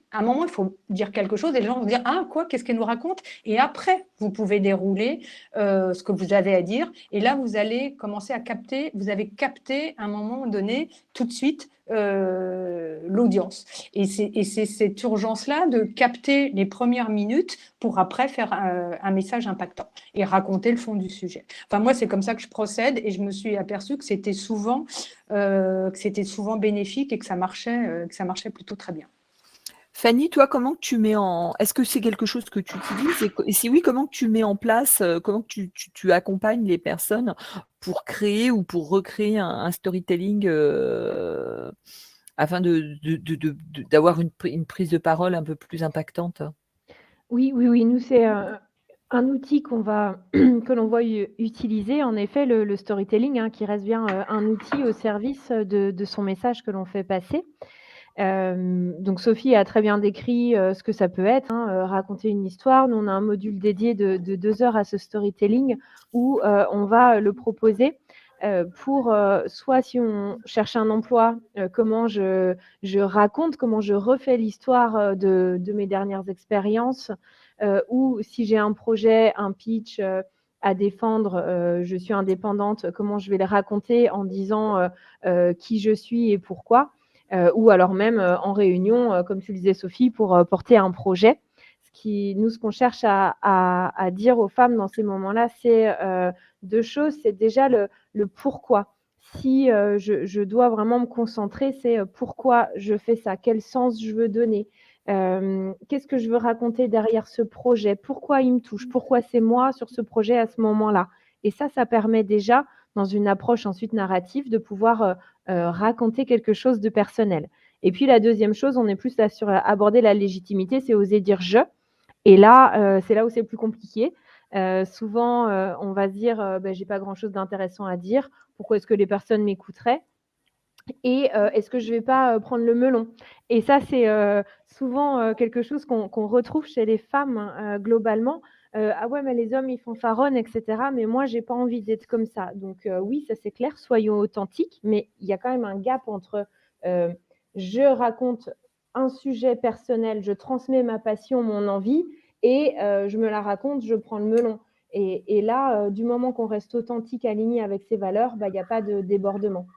il faut dire quelque chose et les gens vont dire ah, quoi, qu'est-ce qu'elle nous raconte? Et après, vous pouvez dérouler ce que vous avez à dire. Et là, vous allez commencer à capter, vous avez capté à un moment donné, tout de suite, l'audience. Et c'est cette urgence-là de capter les premières minutes pour après faire un message impactant et raconter le fond du sujet. Enfin, moi, c'est comme ça que je procède et je me suis aperçue que c'était souvent bénéfique et que ça marchait plutôt très bien. Fanny, toi, comment tu mets en... Est-ce que c'est quelque chose que tu utilises? Et si oui, comment tu mets en place, comment tu accompagnes les personnes pour créer ou pour recréer un storytelling afin d'avoir une prise de parole un peu plus impactante? Oui, nous, c'est un outil que l'on va utiliser, en effet, le storytelling, qui reste bien un outil au service de son message que l'on fait passer. Donc Sophie a très bien décrit ce que ça peut être, raconter une histoire. Nous, on a un module dédié de 2 heures à ce storytelling où on va le proposer pour soit si on cherche un emploi, comment je raconte, comment je refais l'histoire de mes dernières expériences, ou si j'ai un projet, un pitch à défendre, je suis indépendante, comment je vais le raconter en disant qui je suis et pourquoi. Ou alors même en réunion, comme tu le disais Sophie, pour porter un projet. Ce qu'on cherche à dire aux femmes dans ces moments-là, c'est 2 choses. C'est déjà le pourquoi. Si je dois vraiment me concentrer, c'est pourquoi je fais ça, quel sens je veux donner, qu'est-ce que je veux raconter derrière ce projet, pourquoi il me touche, pourquoi c'est moi sur ce projet à ce moment-là. Et ça permet déjà, dans une approche ensuite narrative, de pouvoir raconter quelque chose de personnel. Et puis la deuxième chose, on est plus là sur aborder la légitimité, c'est oser dire je. Et là, c'est là où c'est plus compliqué. Souvent, on va se dire j'ai pas grand-chose d'intéressant à dire. Pourquoi est-ce que les personnes m'écouteraient? Et est-ce que je vais pas prendre le melon? Et ça, c'est souvent quelque chose qu'on retrouve chez les femmes globalement. Ah ouais, mais les hommes, ils fanfaronnent, et cetera, mais moi, j'ai pas envie d'être comme ça. Donc oui, ça c'est clair, soyons authentiques, mais il y a quand même un gap entre heu, je raconte un sujet personnel, je transmets ma passion, mon envie et je me la raconte, je prends le melon. Et là, du moment qu'on reste authentique, aligné avec ses valeurs, il y a pas de débordement.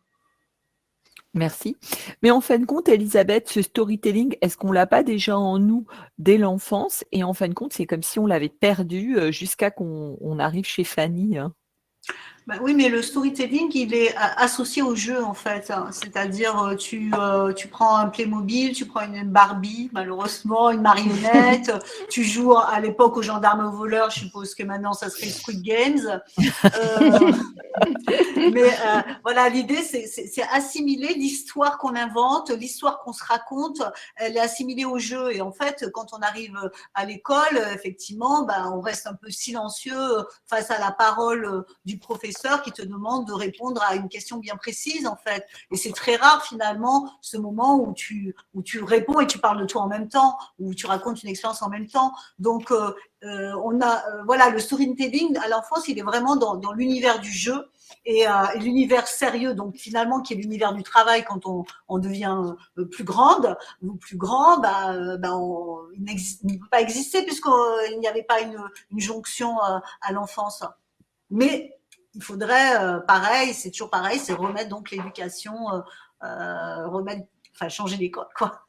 Merci. Mais en fin de compte, Elisabeth, ce storytelling, est-ce qu'on l'a pas déjà en nous dès l'enfance? Et en fin de compte, c'est comme si on l'avait perdu jusqu'à qu'on arrive chez Fanny, hein. Bah oui, mais le storytelling, il est associé au jeu, en fait, hein. C'est-à-dire, tu prends un Playmobil, tu prends une Barbie, malheureusement, une marionnette, tu joues à l'époque aux gendarmes et aux voleurs, je suppose que maintenant, ça serait Squid Games. Mais voilà, l'idée, c'est assimiler l'histoire qu'on invente, l'histoire qu'on se raconte, elle est assimilée au jeu. Et en fait, quand on arrive à l'école, effectivement, on reste un peu silencieux face à la parole du professeur qui te demande de répondre à une question bien précise, en fait. Et c'est très rare, finalement, ce moment où tu réponds et tu parles de toi en même temps, où tu racontes une expérience en même temps. Donc, voilà, le storytelling à l'enfance, il est vraiment dans l'univers du jeu et l'univers sérieux, donc finalement qui est l'univers du travail quand on devient plus grande ou plus grand, il ne peut pas exister puisqu'il n'y avait pas une jonction à l'enfance. Mais il faudrait, pareil, c'est toujours pareil, c'est remettre donc l'éducation, changer l'école, quoi.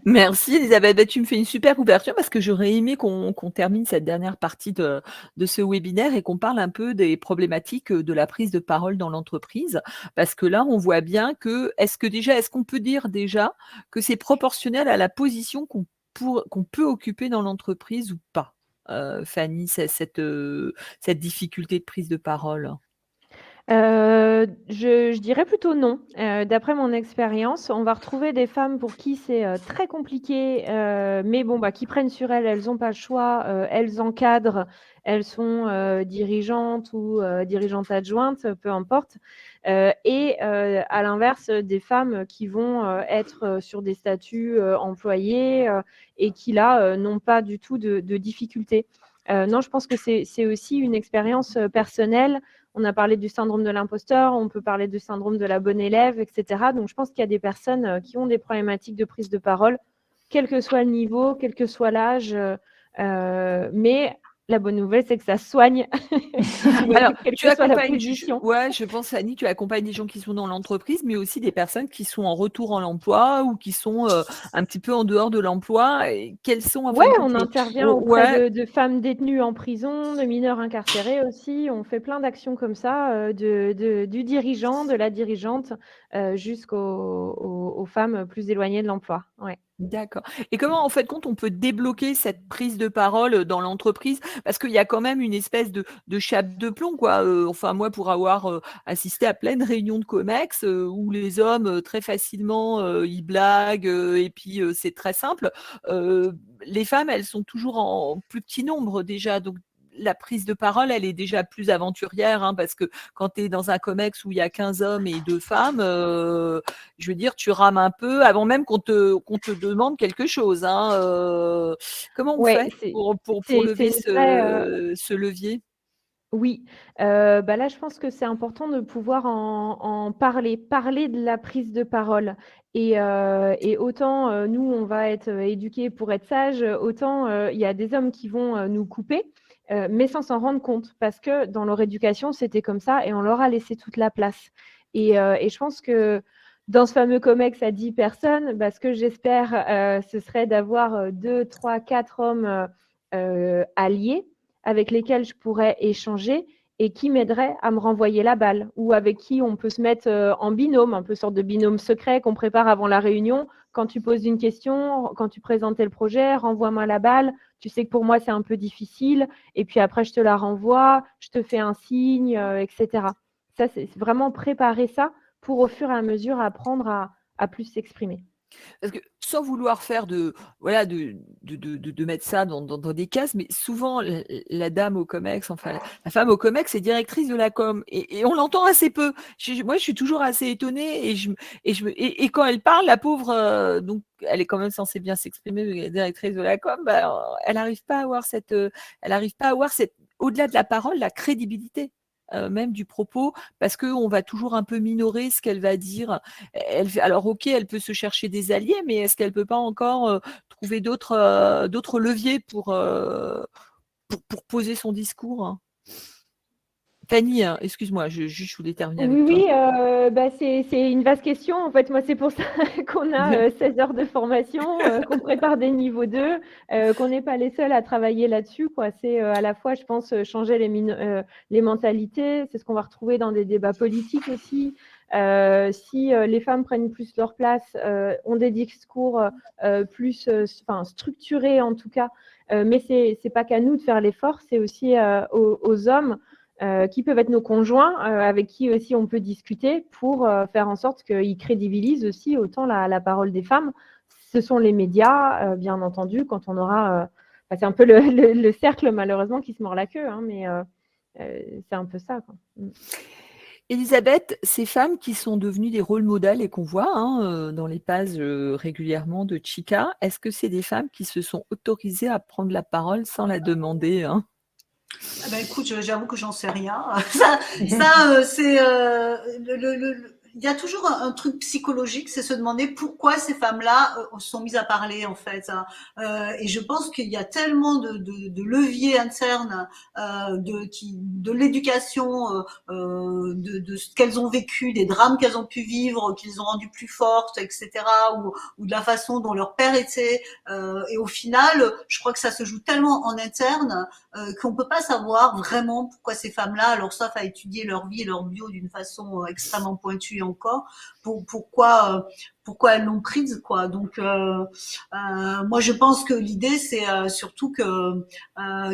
Merci Elisabeth. Tu me fais une super ouverture parce que j'aurais aimé qu'on termine cette dernière partie de ce webinaire et qu'on parle un peu des problématiques de la prise de parole dans l'entreprise. Parce que là, on voit bien que, est-ce qu'on peut dire déjà que c'est proportionnel à la position qu'on peut occuper dans l'entreprise ou pas? Fanny, cette difficulté de prise de parole? Je dirais plutôt non. D'après mon expérience, on va retrouver des femmes pour qui c'est, très compliqué, mais bon, bah, qui prennent sur elles, elles ont pas le choix, elles encadrent, elles sont, dirigeantes ou, dirigeantes adjointes, peu importe, à l'inverse, des femmes qui vont, être, sur des statuts, employés, et qui là, n'ont pas du tout de difficultés. Non, je pense que c'est aussi une expérience, personnelle. On a parlé du syndrome de l'imposteur, on peut parler du syndrome de la bonne élève, etc. Donc, je pense qu'il y a des personnes qui ont des problématiques de prise de parole, quel que soit le niveau, quel que soit l'âge. Mais la bonne nouvelle, c'est que ça soigne, Alors, quelle tu que soit la accompagnes, position. ouais, je pense, Annie, tu accompagnes des gens qui sont dans l'entreprise, mais aussi des personnes qui sont en retour en emploi ou qui sont un petit peu en dehors de l'emploi. Et quels sont, en Ouais, fin de compte, on intervient auprès ouais, de femmes détenues en prison, de mineurs incarcérés aussi. On fait plein d'actions comme ça, du dirigeant, de la dirigeante, aux femmes plus éloignées de l'emploi. Ouais. d'accord. Et comment, en fait, compte, on peut débloquer cette prise de parole dans l'entreprise? Parce qu'il y a quand même une espèce de chape de plomb, quoi. Enfin, moi, pour avoir assisté à plein de réunions de Comex où les hommes très facilement ils blaguent et puis c'est très simple. Les femmes, elles sont toujours en plus petit nombre déjà, donc la prise de parole, elle est déjà plus aventurière, hein, parce que quand tu es dans un Comex où il y a 15 hommes et 2 femmes, je veux dire, tu rames un peu avant même qu'on te demande quelque chose, hein. Comment on Ouais, fait pour c'est lever une vraie, ce levier? oui, bah, là, je pense que c'est important de pouvoir en parler, parler de la prise de parole et autant, nous, on va être, éduqués pour être sages, autant, il y a des hommes qui vont, nous couper, mais sans s'en rendre compte. Parce que dans leur éducation, c'était comme ça et on leur a laissé toute la place et je pense que dans ce fameux comex à 10 personnes, bah, ce que j'espère, ce serait d'avoir, 2, 3, 4 hommes, alliés avec lesquels je pourrais échanger et qui m'aideraient à me renvoyer la balle ou avec qui on peut se mettre en binôme, un peu sorte de binôme secret qu'on prépare avant la réunion. Quand tu poses une question, quand tu présentais le projet, renvoie-moi la balle. Tu sais que pour moi, c'est un peu difficile. Et puis après, je te la renvoie, je te fais un signe, etc. Ça, c'est vraiment préparer ça pour au fur et à mesure apprendre à plus s'exprimer. Parce que sans vouloir faire voilà, de mettre ça dans des cases, mais souvent la dame au Comex, enfin la femme au Comex est directrice de la com et on l'entend assez peu. Moi, je suis toujours assez étonnée et quand elle parle, la pauvre, donc elle est quand même censée bien s'exprimer, mais elle est directrice de la com, bah, elle n'arrive pas à avoir au-delà de la parole, la crédibilité. Même du propos, parce qu'on va toujours un peu minorer ce qu'elle va dire. Alors, ok, elle peut se chercher des alliés, mais est-ce qu'elle peut pas encore trouver d'autres leviers pour poser son discours, hein? Fanny, excuse-moi, je voulais terminer Oui, avec toi. oui, bah, c'est une vaste question. En fait, moi, c'est pour ça qu'on a, 16 heures de formation, qu'on prépare des niveaux 2, qu'on n'est pas les seuls à travailler là-dessus, quoi. C'est, à la fois, je pense, changer les mentalités. C'est ce qu'on va retrouver dans des débats politiques aussi. Si, les femmes prennent plus leur place, ont des discours, plus, enfin, structurés en tout cas, mais c'est pas qu'à nous de faire l'effort, c'est aussi, aux hommes qui peuvent être nos conjoints, avec qui aussi on peut discuter pour faire en sorte qu'ils crédibilisent aussi autant la parole des femmes. Ce sont les médias, bien entendu, quand on aura. Bah, c'est un peu le cercle, malheureusement, qui se mord la queue, hein, mais c'est un peu ça, quoi. Elisabeth, ces femmes qui sont devenues des rôles modèles et qu'on voit, hein, dans les pages régulièrement de Chica, est-ce que c'est des femmes qui se sont autorisées à prendre la parole sans la demander, hein? Ah ben écoute, j'avoue que j'en sais rien. C'est il y a toujours un truc psychologique, c'est se demander pourquoi ces femmes-là se sont mises à parler en fait, hein. Et je pense qu'il y a tellement de leviers internes de l'éducation, de ce qu'elles ont vécu, des drames qu'elles ont pu vivre, qu'ils ont rendues plus fortes, etc. Ou de la façon dont leur père était. Et au final, je crois que ça se joue tellement en interne qu'on peut pas savoir vraiment pourquoi ces femmes-là, alors sauf à étudier leur vie et leur bio d'une façon extrêmement pointue encore, pourquoi elles l'ont prise, quoi. Donc moi je pense que l'idée c'est surtout que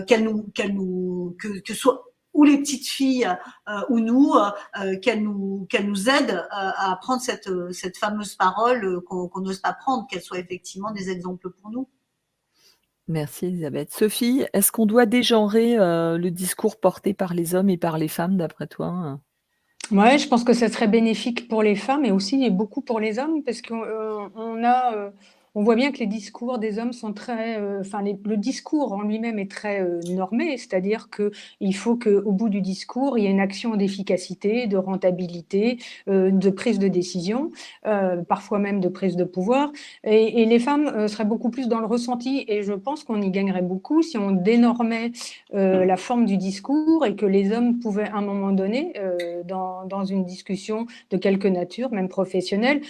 qu'elle nous que soit ou les petites filles ou nous, qu'elles nous aident à prendre cette fameuse parole qu'on n'ose pas prendre, qu'elles soient effectivement des exemples pour nous. Merci Elisabeth. Sophie, est-ce qu'on doit dégenrer le discours porté par les hommes et par les femmes, d'après toi? Ouais, je pense que ça serait bénéfique pour les femmes et aussi beaucoup pour les hommes parce qu'on voit bien que les discours des hommes sont très, le discours en lui-même est très normé, c'est-à-dire qu'il faut qu'au bout du discours, il y ait une action d'efficacité, de rentabilité, de prise de décision, parfois même de prise de pouvoir. Et les femmes seraient beaucoup plus dans le ressenti et je pense qu'on y gagnerait beaucoup si on dénormait la forme du discours et que les hommes pouvaient à un moment donné, dans une discussion de quelque nature, même professionnelle,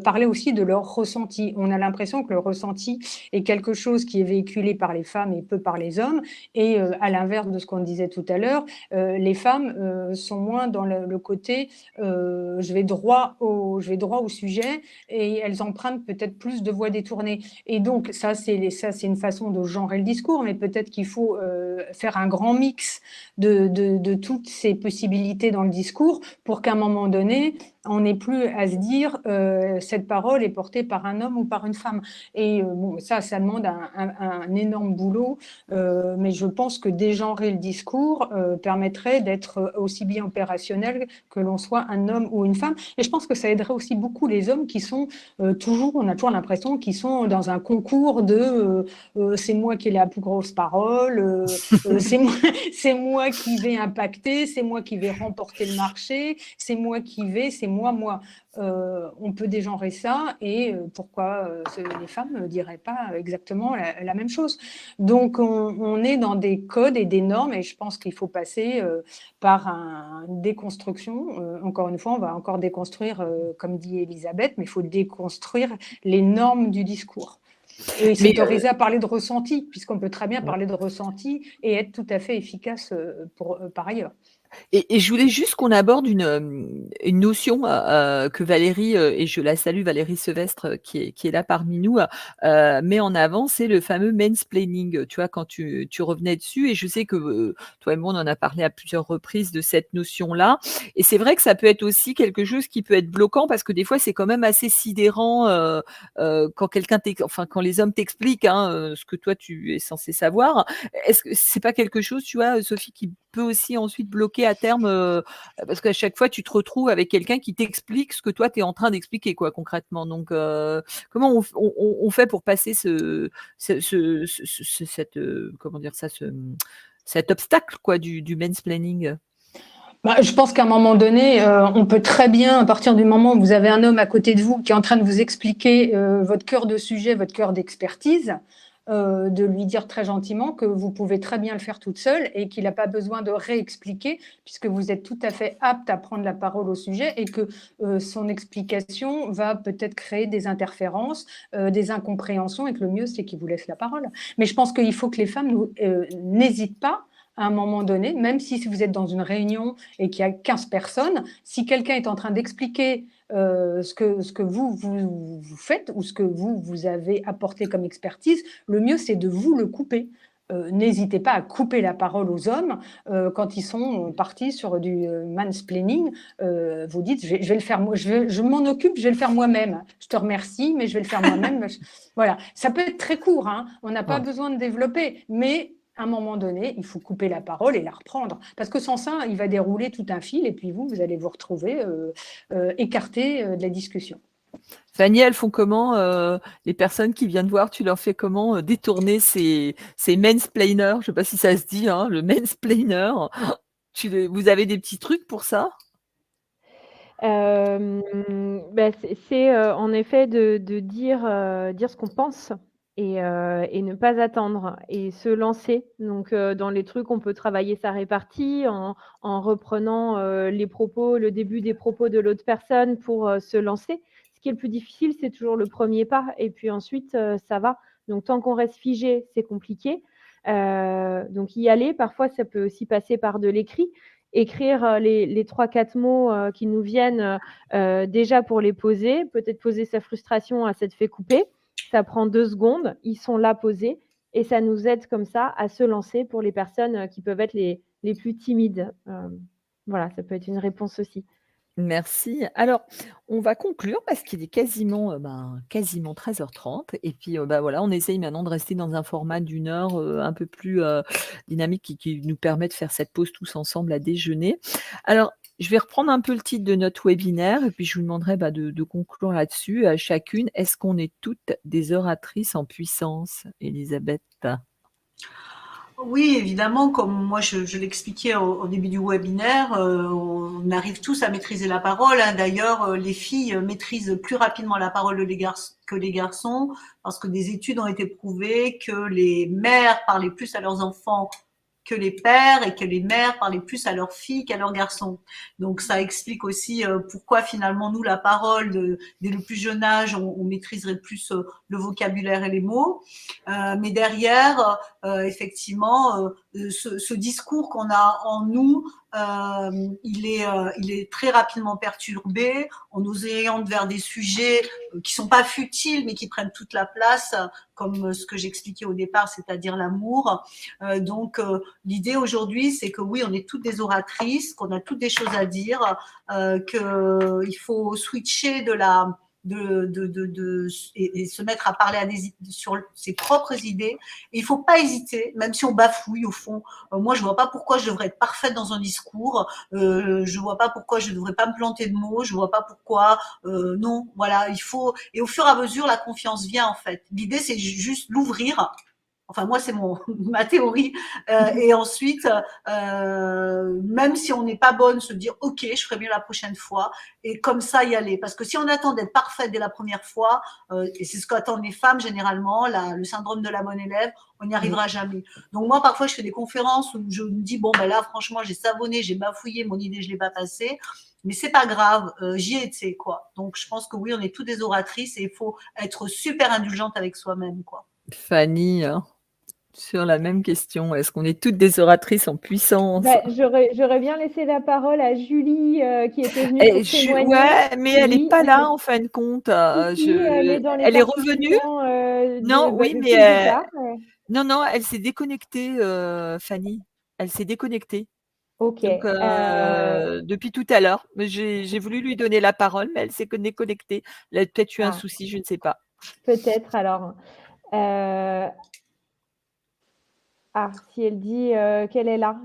parler aussi de leur ressenti. On a l'impression que le ressenti est quelque chose qui est véhiculé par les femmes et peu par les hommes. Et à l'inverse de ce qu'on disait tout à l'heure, les femmes sont moins dans le côté je vais droit au sujet et elles empruntent peut-être plus de voies détournées. Et donc, ça, c'est une façon de genrer le discours, mais peut-être qu'il faut faire un grand mix de toutes ces possibilités dans le discours pour qu'à un moment donné, on n'ait plus à se dire cette parole est portée par un homme ou par une femme. Et bon, ça demande un énorme boulot, mais je pense que dégenrer le discours permettrait d'être aussi bien opérationnel que l'on soit un homme ou une femme. Et je pense que ça aiderait aussi beaucoup les hommes qui sont on a toujours l'impression qu'ils sont dans un concours de c'est moi qui ai la plus grosse parole, c'est moi qui vais impacter, c'est moi qui vais remporter le marché, c'est moi qui vais, c'est moi. On peut dégenrer ça et pourquoi les femmes ne diraient pas exactement la même chose. Donc, on est dans des codes et des normes et je pense qu'il faut passer par une déconstruction. Encore une fois, on va encore déconstruire, comme dit Elisabeth, mais il faut déconstruire les normes du discours. Et s'autoriser à parler de ressenti, puisqu'on peut très bien parler de ressenti et être tout à fait efficace par ailleurs. Et je voulais juste qu'on aborde une notion que Valérie, et je la salue, Valérie Sevestre, qui est là parmi nous, met en avant, c'est le fameux mansplaining. Tu vois, quand tu revenais dessus, et je sais que toi et moi, on en a parlé à plusieurs reprises de cette notion-là. Et c'est vrai que ça peut être aussi quelque chose qui peut être bloquant parce que des fois, c'est quand même assez sidérant quand quand les hommes t'expliquent ce que toi, tu es censé savoir. Est-ce que c'est pas quelque chose, tu vois, Sophie, qui peut aussi ensuite bloquer à terme parce qu'à chaque fois tu te retrouves avec quelqu'un qui t'explique ce que toi tu es en train d'expliquer concrètement. Donc comment on fait pour passer cet obstacle du mansplaining? Je pense qu'à un moment donné, on peut très bien, à partir du moment où vous avez un homme à côté de vous qui est en train de vous expliquer votre cœur de sujet, votre cœur d'expertise, de lui dire très gentiment que vous pouvez très bien le faire toute seule et qu'il n'a pas besoin de réexpliquer puisque vous êtes tout à fait apte à prendre la parole au sujet et que son explication va peut-être créer des interférences, des incompréhensions et que le mieux, c'est qu'il vous laisse la parole. Mais je pense qu'il faut que les femmes n'hésitent pas à un moment donné, même si vous êtes dans une réunion et qu'il y a 15 personnes, si quelqu'un est en train d'expliquer ce que vous faites ou ce que vous avez apporté comme expertise, le mieux, c'est de vous le couper. N'hésitez pas à couper la parole aux hommes quand ils sont partis sur du mansplaining. Vous dites, je vais le faire, je m'en occupe, je vais le faire moi-même. Je te remercie, mais je vais le faire moi-même. Voilà, ça peut être très court, on n'a pas besoin de développer, mais à un moment donné, il faut couper la parole et la reprendre. Parce que sans ça, il va dérouler tout un fil et puis vous allez vous retrouver écarté de la discussion. Fanny, elles font comment les personnes qui viennent voir, tu leur fais comment détourner ces mansplainers? Je ne sais pas si ça se dit, le mansplainer. Vous avez des petits trucs pour ça? C'est en effet de dire ce qu'on pense et ne pas attendre et se lancer. Donc dans les trucs, on peut travailler sa répartie en reprenant le début des propos de l'autre personne pour se lancer. Ce qui est le plus difficile, c'est toujours le premier pas et puis ensuite, ça va. Donc tant qu'on reste figé, c'est compliqué. Donc y aller, parfois, ça peut aussi passer par de l'écrit. Écrire les 3-4 mots qui nous viennent déjà pour les poser, peut-être poser sa frustration à s'être fait couper. Ça prend 2 secondes, ils sont là posés et ça nous aide comme ça à se lancer pour les personnes qui peuvent être les les plus timides. Voilà, ça peut être une réponse aussi. Merci. Alors, on va conclure parce qu'il est quasiment, quasiment 13h30 et puis, voilà, on essaye maintenant de rester dans un format d'1 heure, un peu plus, dynamique qui nous permet de faire cette pause tous ensemble à déjeuner. Alors, je vais reprendre un peu le titre de notre webinaire et puis je vous demanderai, de conclure là-dessus à chacune. Est-ce qu'on est toutes des oratrices en puissance, Elisabeth? Oui, évidemment, comme moi je l'expliquais au début du webinaire, on arrive tous à maîtriser la parole, hein. D'ailleurs, les filles maîtrisent plus rapidement la parole que les garçons, parce que des études ont été prouvées que les mères parlaient plus à leurs enfants que les pères et que les mères parlaient plus à leurs filles qu'à leurs garçons. Donc ça explique aussi pourquoi finalement nous la parole dès le plus jeune âge on maîtriserait plus le vocabulaire et les mots. Mais derrière effectivement ce discours qu'on a en nous il est très rapidement perturbé. On nous oriente vers des sujets qui sont pas futiles mais qui prennent toute la place, comme ce que j'expliquais au départ, c'est-à-dire l'amour. Donc l'idée aujourd'hui, c'est que oui, on est toutes des oratrices, qu'on a toutes des choses à dire, qu'il faut switcher et se mettre à parler sur ses propres idées. Et il faut pas hésiter, même si on bafouille au fond. Moi, je vois pas pourquoi je devrais être parfaite dans un discours. Je vois pas pourquoi je devrais pas me planter de mots. Je vois pas pourquoi. Non, voilà, il faut. Et au fur et à mesure, la confiance vient en fait. L'idée, c'est juste l'ouvrir. Enfin, moi, c'est ma théorie. Et ensuite, même si on n'est pas bonne, se dire, OK, je ferai mieux la prochaine fois. Et comme ça, y aller. Parce que si on attend d'être parfaite dès la première fois, et c'est ce qu'attendent les femmes généralement, le syndrome de la bonne élève, on n'y arrivera jamais. Donc moi, parfois, je fais des conférences où je me dis, bon, ben là, franchement, j'ai savonné, j'ai bafouillé, mon idée, je l'ai pas passée. Mais c'est pas grave, j'y ai été, quoi. Donc je pense que oui, on est toutes des oratrices et il faut être super indulgente avec soi-même, quoi. Fanny, sur la même question, est-ce qu'on est toutes des oratrices en puissance? J'aurais bien laissé la parole à Julie qui était venue Et pour témoigner. ouais, mais elle n'est Oui, pas là en fin de compte. si, elle est dans les Elle est revenue? participants Non, oui, depuis mais le départ. non, elle s'est déconnectée, Fanny. Elle s'est déconnectée. Ok. Donc, depuis tout à l'heure, mais j'ai voulu lui donner la parole, mais elle s'est déconnectée. Elle a peut-être eu un souci, je ne sais pas. Peut-être alors. Si elle dit qu'elle est là,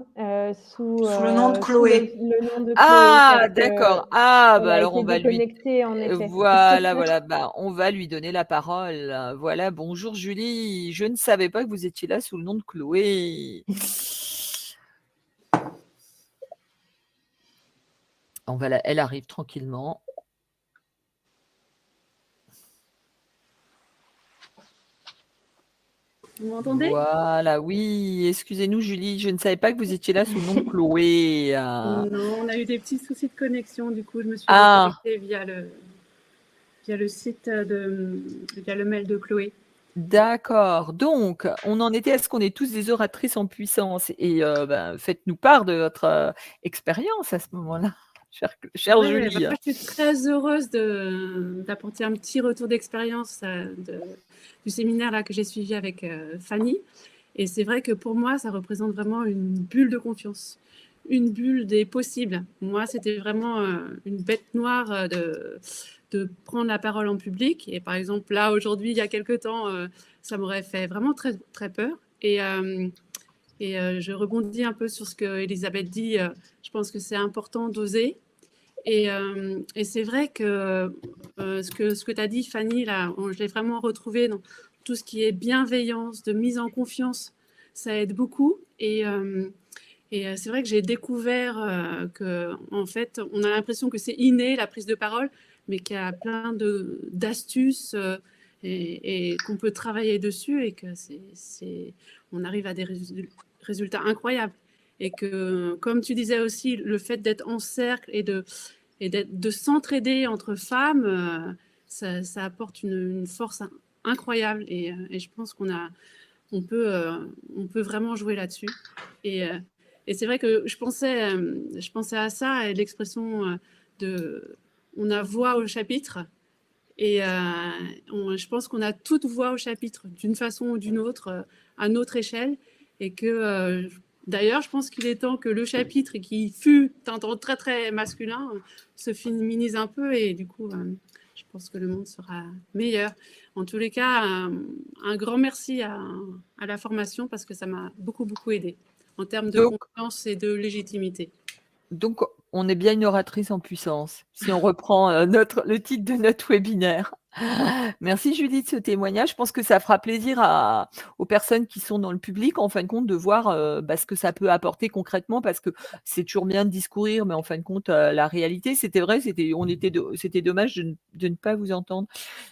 sous le nom de sous Chloé. le nom de Chloé, Ah, parce que d'accord. Ah, elle bah a alors été on va lui, déconnectée en effet. voilà, on va lui donner la parole. Voilà, bonjour Julie. Je ne savais pas que vous étiez là sous le nom de Chloé. Elle arrive tranquillement. Vous m'entendez? Voilà, oui. Excusez-nous, Julie, je ne savais pas que vous étiez là sous le nom de Chloé. Non, on a eu des petits soucis de connexion, du coup, je me suis Ah, reconnectée via le site via le mail de Chloé. d'accord. Donc, on en était à ce qu'on est tous des oratrices en puissance. Et faites-nous part de votre expérience à ce moment-là, chère Ouais, Julie. moi, je suis très heureuse d'apporter un petit retour d'expérience du séminaire là, que j'ai suivi avec Fanny. Et c'est vrai que pour moi, ça représente vraiment une bulle de confiance, une bulle des possibles. Moi, c'était vraiment une bête noire de prendre la parole en public. Et par exemple, là, aujourd'hui, il y a quelques temps, ça m'aurait fait vraiment très, très peur. Et je rebondis un peu sur ce que Elisabeth dit. Je pense que c'est important d'oser. Et c'est vrai que ce que tu as dit, Fanny, là, je l'ai vraiment retrouvé dans tout ce qui est bienveillance, de mise en confiance. Ça aide beaucoup. Et c'est vrai que j'ai découvert que, en fait, on a l'impression que c'est inné, la prise de parole, mais qu'il y a plein d'astuces et qu'on peut travailler dessus et que on arrive à des résultats incroyables. Et que, comme tu disais aussi, le fait d'être en cercle et de s'entraider entre femmes, ça apporte une force incroyable. Et je pense on peut vraiment jouer là-dessus. Et c'est vrai que je pensais à ça, et l'expression de on a voix au chapitre. Et je pense qu'on a toute voix au chapitre, d'une façon ou d'une autre, à notre échelle. Et que D'ailleurs, je pense qu'il est temps que le chapitre qui fut un temps très très masculin se féminise un peu et du coup, je pense que le monde sera meilleur. En tous les cas, un grand merci à la formation parce que ça m'a beaucoup beaucoup aidé en termes de confiance et de légitimité. Donc, on est bien une oratrice en puissance, si on reprend le titre de notre webinaire. Merci Julie de ce témoignage. Je pense que ça fera plaisir aux personnes qui sont dans le public, en fin de compte, de voir ce que ça peut apporter concrètement, parce que c'est toujours bien de discourir, mais en fin de compte, la réalité, c'était vrai, c'était dommage de ne pas vous entendre.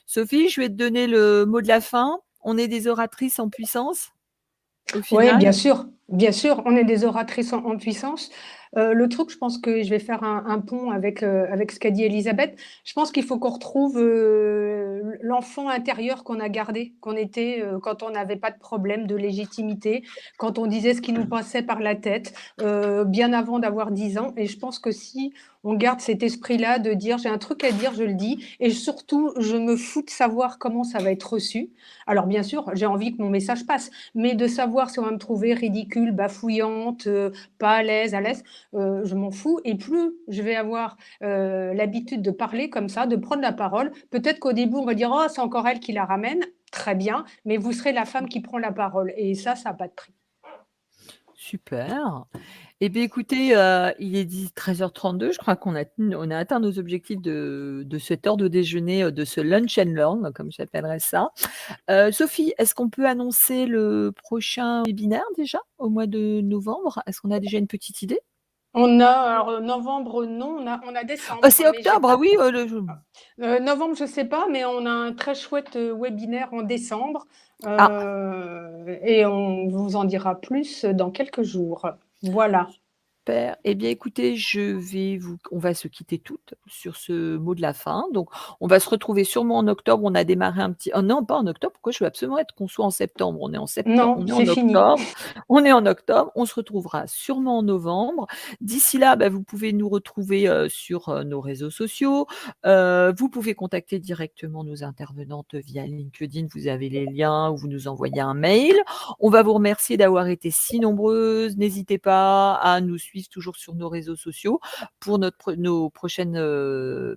Sophie, je vais te donner le mot de la fin. On est des oratrices en puissance, au Oui, final. bien sûr, on est des oratrices en puissance. Le truc, je pense que je vais faire un pont avec ce qu'a dit Elisabeth. Je pense qu'il faut qu'on retrouve l'enfant intérieur qu'on a gardé, qu'on était quand on n'avait pas de problème de légitimité, quand on disait ce qui nous passait par la tête, bien avant d'avoir 10 ans. Et je pense que si on garde cet esprit-là de dire j'ai un truc à dire, je le dis, et surtout, je me fous de savoir comment ça va être reçu. Alors bien sûr, j'ai envie que mon message passe, mais de savoir si on va me trouver ridicule, bafouillante, pas à l'aise, je m'en fous. Et plus je vais avoir l'habitude de parler comme ça, de prendre la parole, peut-être qu'au début, on va dire « Oh, c'est encore elle qui la ramène ». Très bien, mais vous serez la femme qui prend la parole. Et ça n'a pas de prix. Super. Eh bien, écoutez, il est 13h32. Je crois qu'on a atteint nos objectifs de cette heure de déjeuner, de ce lunch and learn, comme j'appellerais ça. Sophie, est-ce qu'on peut annoncer le prochain webinaire déjà, au mois de novembre? Est-ce qu'on a déjà une petite idée? Alors novembre, non, on a décembre. C'est mais octobre, ah oui. Novembre, je ne sais pas, mais on a un très chouette webinaire en décembre. Et on vous en dira plus dans quelques jours. Voilà. Super. Eh bien, écoutez, on va se quitter toutes sur ce mot de la fin. Donc, on va se retrouver sûrement en octobre. On a démarré oh non, pas en octobre. Pourquoi je veux absolument qu'on soit en septembre? On est en septembre. Non, On est c'est en fini. octobre. On est en octobre. On se retrouvera sûrement en novembre. D'ici là, vous pouvez nous retrouver sur nos réseaux sociaux. Vous pouvez contacter directement nos intervenantes via LinkedIn. Vous avez les liens ou vous nous envoyez un mail. On va vous remercier d'avoir été si nombreuses. N'hésitez pas à nous suivre toujours sur nos réseaux sociaux pour nos prochaines je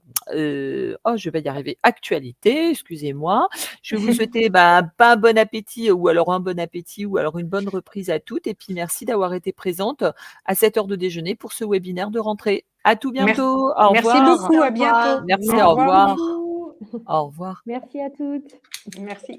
vais y arriver, actualités, excusez-moi. Je vais vous souhaiter pas un bon appétit ou alors un bon appétit ou alors une bonne reprise à toutes et puis merci d'avoir été présente à cette heure de déjeuner pour ce webinaire de rentrée. À tout bientôt. Au Merci revoir. beaucoup, à bientôt. Merci, Au au revoir. beaucoup. Au revoir. Merci à toutes. Merci.